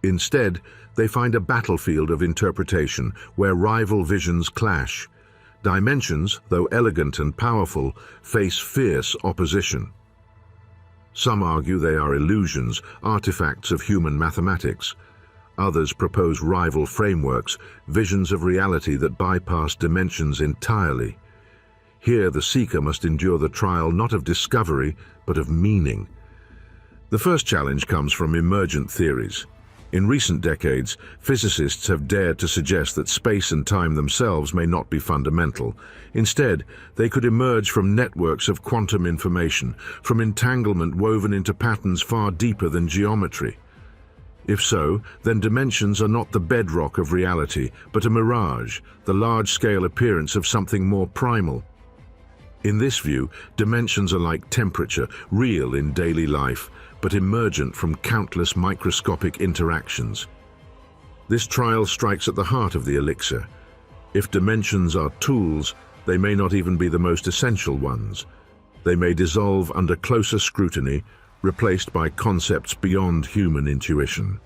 Instead, they find a battlefield of interpretation where rival visions clash. Dimensions, though elegant and powerful, face fierce opposition. Some argue they are illusions, artifacts of human mathematics. Others propose rival frameworks, visions of reality that bypass dimensions entirely. Here the seeker must endure the trial not of discovery, but of meaning. The first challenge comes from emergent theories. In recent decades, physicists have dared to suggest that space and time themselves may not be fundamental. Instead, they could emerge from networks of quantum information, from entanglement woven into patterns far deeper than geometry. If so, then dimensions are not the bedrock of reality, but a mirage, the large-scale appearance of something more primal. In this view, dimensions are like temperature, real in daily life, but emergent from countless microscopic interactions. This trial strikes at the heart of the elixir. If dimensions are tools, they may not even be the most essential ones. They may dissolve under closer scrutiny, replaced by concepts beyond human intuition.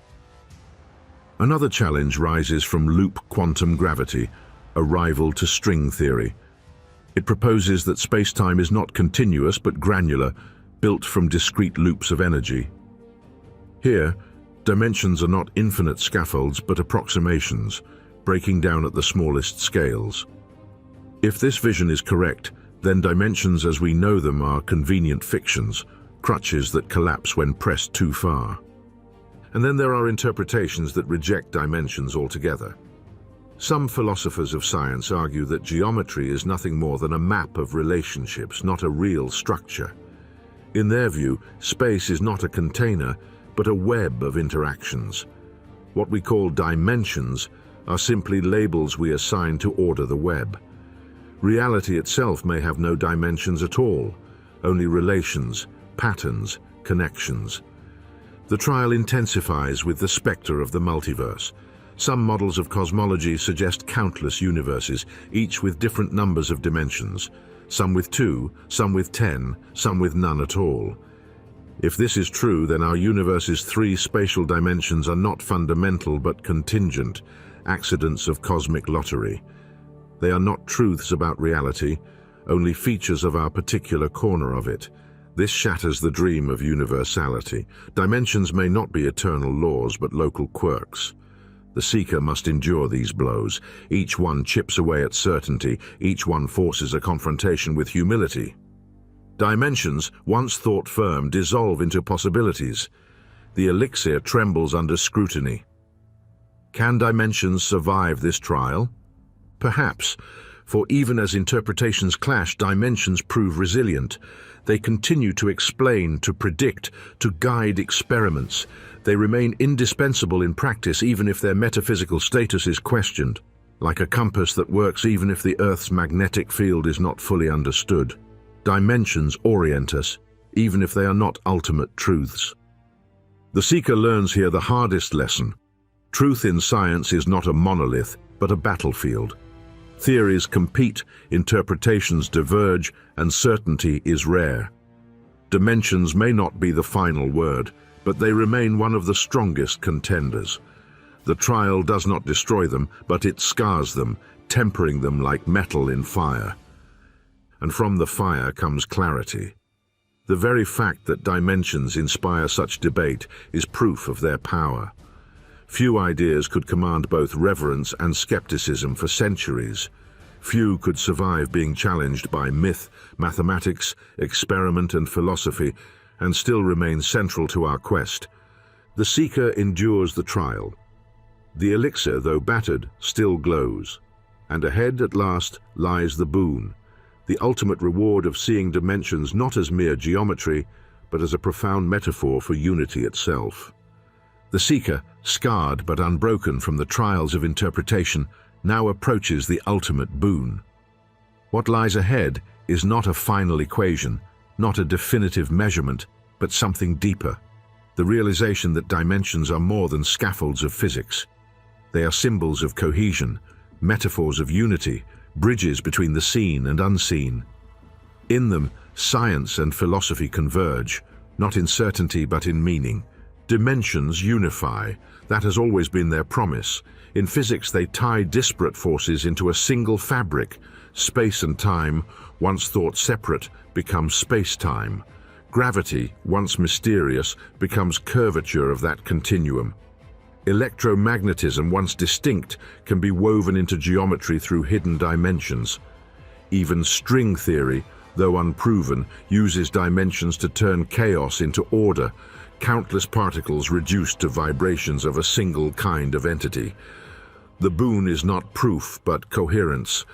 Another challenge rises from loop quantum gravity, a rival to string theory. It proposes that space-time is not continuous but granular, built from discrete loops of energy. Here, dimensions are not infinite scaffolds but approximations, breaking down at the smallest scales. If this vision is correct, then dimensions as we know them are convenient fictions, crutches that collapse when pressed too far. And then there are interpretations that reject dimensions altogether. Some philosophers of science argue that geometry is nothing more than a map of relationships, not a real structure. In their view, space is not a container, but a web of interactions. What we call dimensions are simply labels we assign to order the web. Reality itself may have no dimensions at all, only relations, patterns, connections. The trial intensifies with the specter of the multiverse. Some models of cosmology suggest countless universes, each with different numbers of dimensions, some with 2, some with 10, some with none at all. If this is true, then our universe's 3 spatial dimensions are not fundamental but contingent, accidents of cosmic lottery. They are not truths about reality, only features of our particular corner of it. This shatters the dream of universality. Dimensions may not be eternal laws, but local quirks. The seeker must endure these blows. Each one chips away at certainty. Each one forces a confrontation with humility. Dimensions, once thought firm, dissolve into possibilities. The elixir trembles under scrutiny. Can dimensions survive this trial? Perhaps, for even as interpretations clash, dimensions prove resilient. They continue to explain, to predict, to guide experiments. They remain indispensable in practice even if their metaphysical status is questioned, like a compass that works even if the Earth's magnetic field is not fully understood. Dimensions orient us, even if they are not ultimate truths. The seeker learns here the hardest lesson. Truth in science is not a monolith, but a battlefield. Theories compete, interpretations diverge, and certainty is rare. Dimensions may not be the final word, but they remain one of the strongest contenders. The trial does not destroy them, but it scars them, tempering them like metal in fire. And from the fire comes clarity. The very fact that dimensions inspire such debate is proof of their power. Few ideas could command both reverence and skepticism for centuries. Few could survive being challenged by myth, mathematics, experiment, and philosophy, and still remain central to our quest. The seeker endures the trial. The elixir, though battered, still glows. And ahead, at last, lies the boon, the ultimate reward of seeing dimensions not as mere geometry, but as a profound metaphor for unity itself. The seeker, scarred but unbroken from the trials of interpretation, now approaches the ultimate boon. What lies ahead is not a final equation, not a definitive measurement, but something deeper. The realization that dimensions are more than scaffolds of physics. They are symbols of cohesion, metaphors of unity, bridges between the seen and unseen. In them, science and philosophy converge, not in certainty but in meaning. Dimensions unify. That has always been their promise. In physics, they tie disparate forces into a single fabric. Space and time, once thought separate, become space-time. Gravity, once mysterious, becomes curvature of that continuum. Electromagnetism, once distinct, can be woven into geometry through hidden dimensions. Even string theory, though unproven, uses dimensions to turn chaos into order, countless particles reduced to vibrations of a single kind of entity. The boon is not proof, but coherence.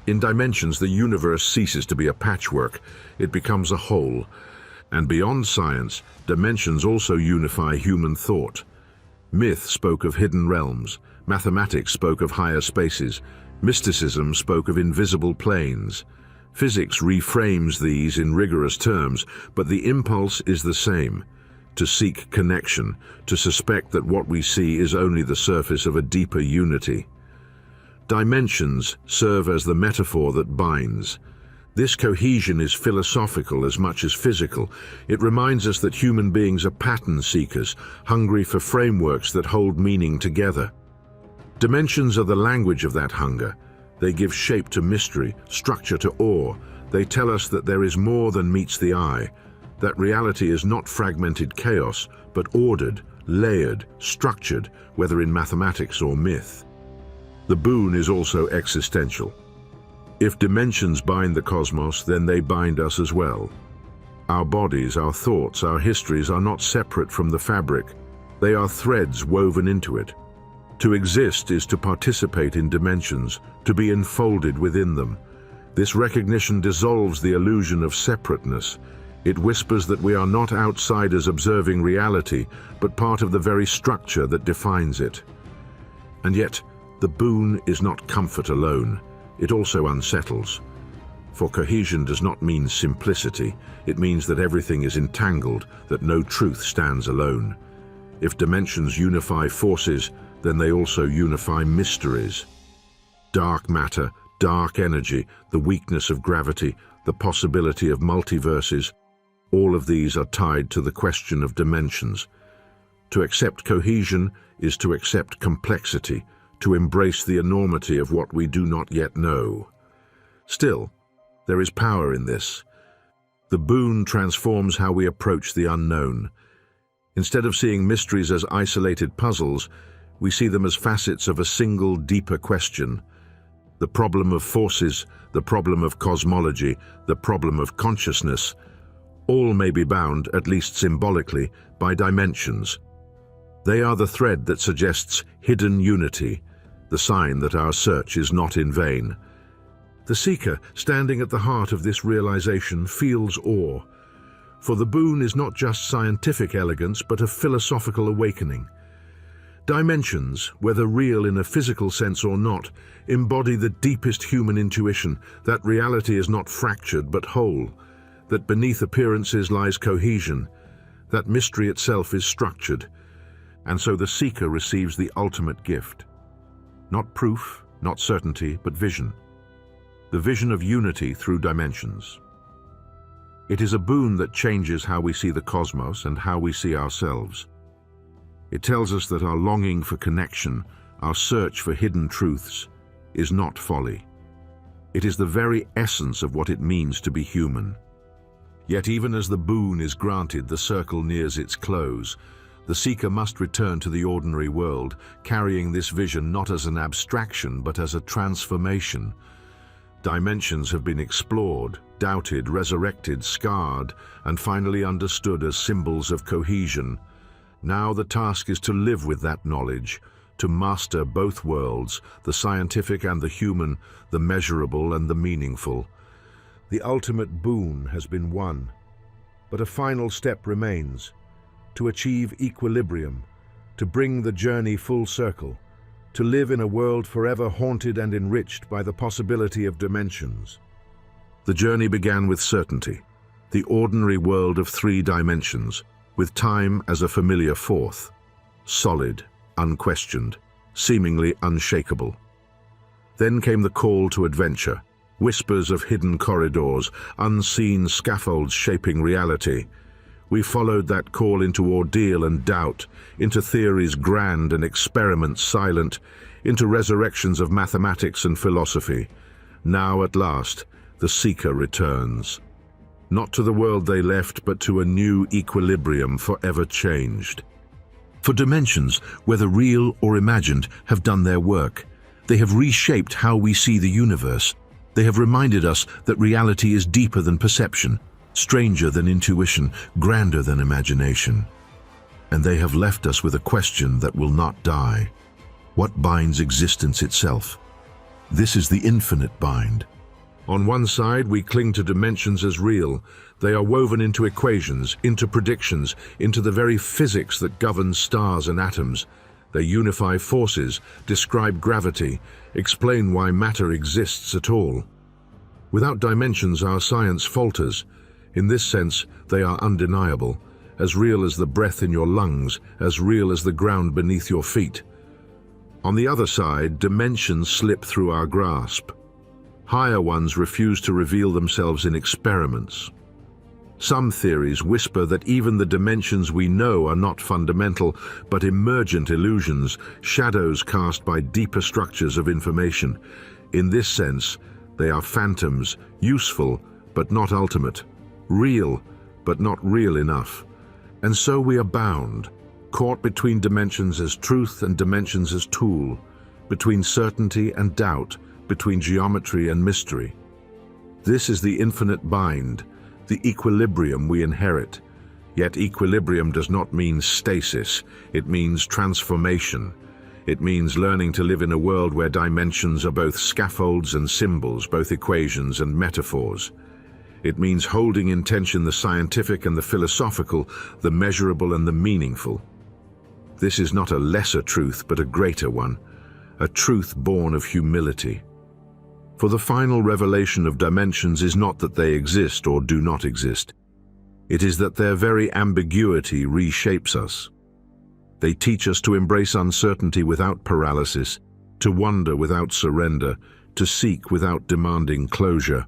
In dimensions, the universe ceases to be a patchwork. It becomes a whole. And beyond science, dimensions also unify human thought. Myth spoke of hidden realms. Mathematics spoke of higher spaces. Mysticism spoke of invisible planes. Physics reframes these in rigorous terms, but the impulse is the same: to seek connection, to suspect that what we see is only the surface of a deeper unity. Dimensions serve as the metaphor that binds. This cohesion is philosophical as much as physical. It reminds us that human beings are pattern seekers, hungry for frameworks that hold meaning together. Dimensions are the language of that hunger. They give shape to mystery, structure to awe. They tell us that there is more than meets the eye, that reality is not fragmented chaos, but ordered, layered, structured, whether in mathematics or myth. The boon is also existential. If dimensions bind the cosmos, then they bind us as well. Our bodies, our thoughts, our histories are not separate from the fabric. They are threads woven into it. To exist is to participate in dimensions, to be enfolded within them. This recognition dissolves the illusion of separateness. It whispers that we are not outsiders observing reality, but part of the very structure that defines it. And yet, the boon is not comfort alone. It also unsettles. For cohesion does not mean simplicity. It means that everything is entangled, that no truth stands alone. If dimensions unify forces, then they also unify mysteries. Dark matter, dark energy, the weakness of gravity, the possibility of multiverses, all of these are tied to the question of dimensions. To accept cohesion is to accept complexity, to embrace the enormity of what we do not yet know. Still, there is power in this. The boon transforms how we approach the unknown. Instead of seeing mysteries as isolated puzzles, we see them as facets of a single, deeper question. The problem of forces, the problem of cosmology, the problem of consciousness, all may be bound, at least symbolically, by dimensions. They are the thread that suggests hidden unity, the sign that our search is not in vain. The seeker, standing at the heart of this realization, feels awe. For the boon is not just scientific elegance, but a philosophical awakening. Dimensions, whether real in a physical sense or not, embody the deepest human intuition that reality is not fractured but whole, that beneath appearances lies cohesion, that mystery itself is structured, and so the seeker receives the ultimate gift. Not proof, not certainty, but vision. The vision of unity through dimensions. It is a boon that changes how we see the cosmos and how we see ourselves. It tells us that our longing for connection, our search for hidden truths, is not folly. It is the very essence of what it means to be human. Yet even as the boon is granted, the circle nears its close. The seeker must return to the ordinary world, carrying this vision not as an abstraction but as a transformation. Dimensions have been explored, doubted, resurrected, scarred, and finally understood as symbols of cohesion. Now the task is to live with that knowledge, to master both worlds, the scientific and the human, the measurable and the meaningful. The ultimate boon has been won, but a final step remains: to achieve equilibrium, to bring the journey full circle, to live in a world forever haunted and enriched by the possibility of dimensions. The journey began with certainty, the ordinary world of 3 dimensions, with time as a familiar fourth, solid, unquestioned, seemingly unshakable. Then came the call to adventure, whispers of hidden corridors, unseen scaffolds shaping reality. We followed that call into ordeal and doubt, into theories grand and experiments silent, into resurrections of mathematics and philosophy. Now, at last, the seeker returns. Not to the world they left, but to a new equilibrium forever changed. For dimensions, whether real or imagined, have done their work. They have reshaped how we see the universe. They have reminded us that reality is deeper than perception, stranger than intuition, grander than imagination. And they have left us with a question that will not die. What binds existence itself? This is the infinite bind. On one side, we cling to dimensions as real. They are woven into equations, into predictions, into the very physics that governs stars and atoms. They unify forces, describe gravity, explain why matter exists at all. Without dimensions, our science falters. In this sense, they are undeniable, as real as the breath in your lungs, as real as the ground beneath your feet. On the other side, dimensions slip through our grasp. Higher ones refuse to reveal themselves in experiments. Some theories whisper that even the dimensions we know are not fundamental, but emergent illusions, shadows cast by deeper structures of information. In this sense, they are phantoms, useful but not ultimate, real but not real enough. And so we are bound, caught between dimensions as truth and dimensions as tool. between certainty and doubt, between geometry and mystery. This is the infinite bind, the equilibrium we inherit. Yet equilibrium does not mean stasis, it means transformation. It means learning to live in a world where dimensions are both scaffolds and symbols, both equations and metaphors. It means holding in tension the scientific and the philosophical, the measurable and the meaningful. This is not a lesser truth, but a greater one, a truth born of humility. For the final revelation of dimensions is not that they exist or do not exist. It is that their very ambiguity reshapes us. They teach us to embrace uncertainty without paralysis, to wonder without surrender, to seek without demanding closure.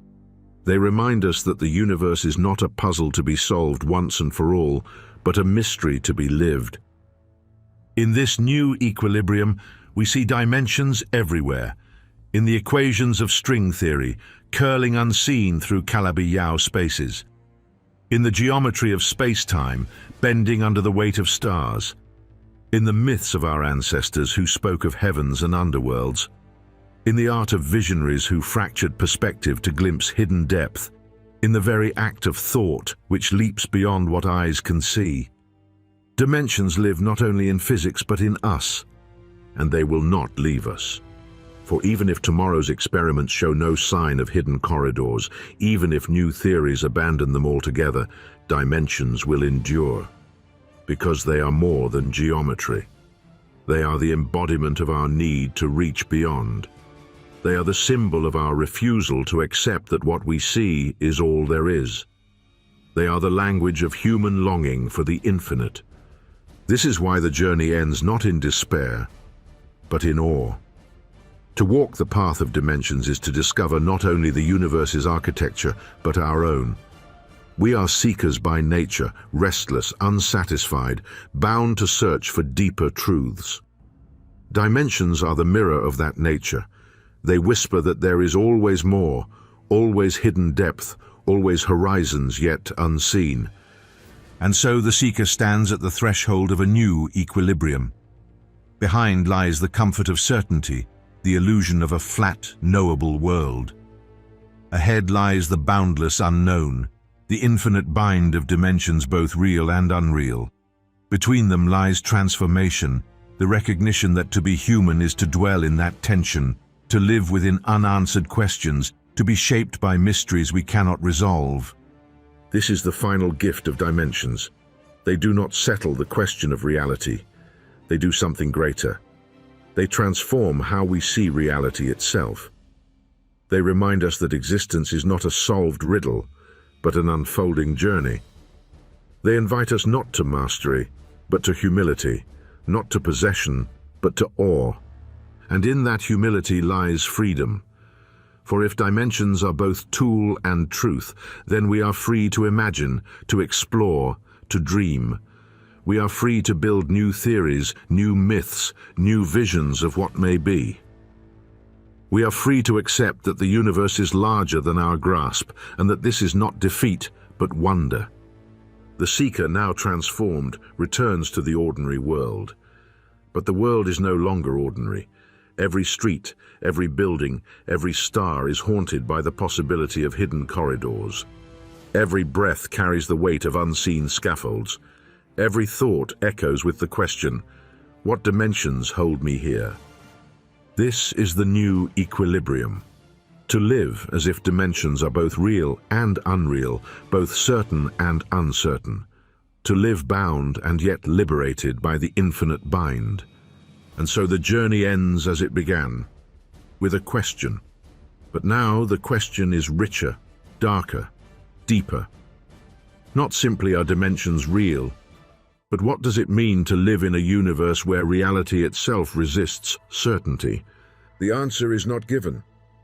They remind us that the universe is not a puzzle to be solved once and for all, but a mystery to be lived. In this new equilibrium, we see dimensions everywhere. In the equations of string theory, curling unseen through Calabi-Yau spaces. In the geometry of space-time, bending under the weight of stars. In the myths of our ancestors who spoke of heavens and underworlds. In the art of visionaries who fractured perspective to glimpse hidden depth. In the very act of thought which leaps beyond what eyes can see. Dimensions live not only in physics but in us, and they will not leave us. For even if tomorrow's experiments show no sign of hidden corridors, even if new theories abandon them altogether, dimensions will endure. Because they are more than geometry. They are the embodiment of our need to reach beyond. They are the symbol of our refusal to accept that what we see is all there is. They are the language of human longing for the infinite. This is why the journey ends not in despair, but in awe. To walk the path of dimensions is to discover not only the universe's architecture, but our own. We are seekers by nature, restless, unsatisfied, bound to search for deeper truths. Dimensions are the mirror of that nature. They whisper that there is always more, always hidden depth, always horizons yet unseen. And so the seeker stands at the threshold of a new equilibrium. Behind lies the comfort of certainty, the illusion of a flat, knowable world. Ahead lies the boundless unknown, the infinite bind of dimensions both real and unreal. Between them lies transformation, the recognition that to be human is to dwell in that tension, to live within unanswered questions, to be shaped by mysteries we cannot resolve. This is the final gift of dimensions. They do not settle the question of reality. They do something greater. They transform how we see reality itself. They remind us that existence is not a solved riddle, but an unfolding journey. They invite us not to mastery, but to humility, not to possession, but to awe. And in that humility lies freedom. For if dimensions are both tool and truth, then we are free to imagine, to explore, to dream. We are free to build new theories, new myths, new visions of what may be. We are free to accept that the universe is larger than our grasp, and that this is not defeat, but wonder. The seeker, now transformed, returns to the ordinary world. But the world is no longer ordinary. Every street, every building, every star is haunted by the possibility of hidden corridors. Every breath carries the weight of unseen scaffolds. Every thought echoes with the question, what dimensions hold me here? This is the new equilibrium. To live as if dimensions are both real and unreal, both certain and uncertain. To live bound and yet liberated by the infinite bind. And so the journey ends as it began, with a question. But now the question is richer, darker, deeper. Not simply are dimensions real, but what does it mean to live in a universe where reality itself resists certainty? The answer is not given.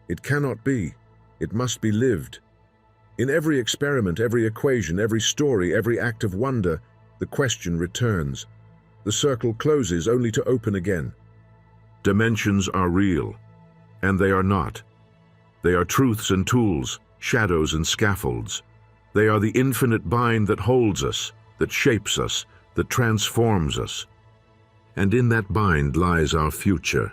It cannot be. It must be lived. In every experiment, every equation, every story, every act of wonder, the question returns. The circle closes only to open again. Dimensions are real, and they are not. They are truths and tools, shadows and scaffolds. They are the infinite bind that holds us, that shapes us, that transforms us. And in that bind lies our future,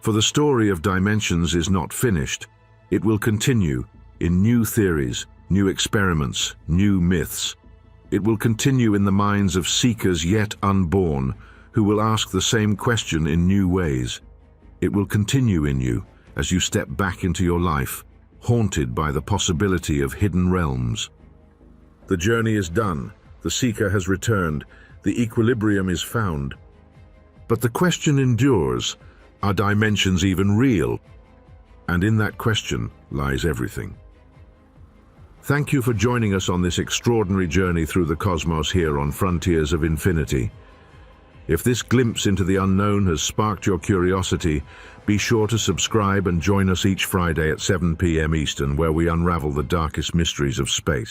For the story of dimensions is not finished. It will continue in new theories, new experiments, new myths. It will continue in the minds of seekers yet unborn, who will ask the same question in new ways. It will continue in you as you step back into your life, haunted by the possibility of hidden realms. The journey is done, the seeker has returned, the equilibrium is found. But the question endures, are dimensions even real? And in that question lies everything. Thank you for joining us on this extraordinary journey through the cosmos here on Frontiers of Infinity. If this glimpse into the unknown has sparked your curiosity, be sure to subscribe and join us each Friday at 7 p.m. Eastern, where we unravel the darkest mysteries of space.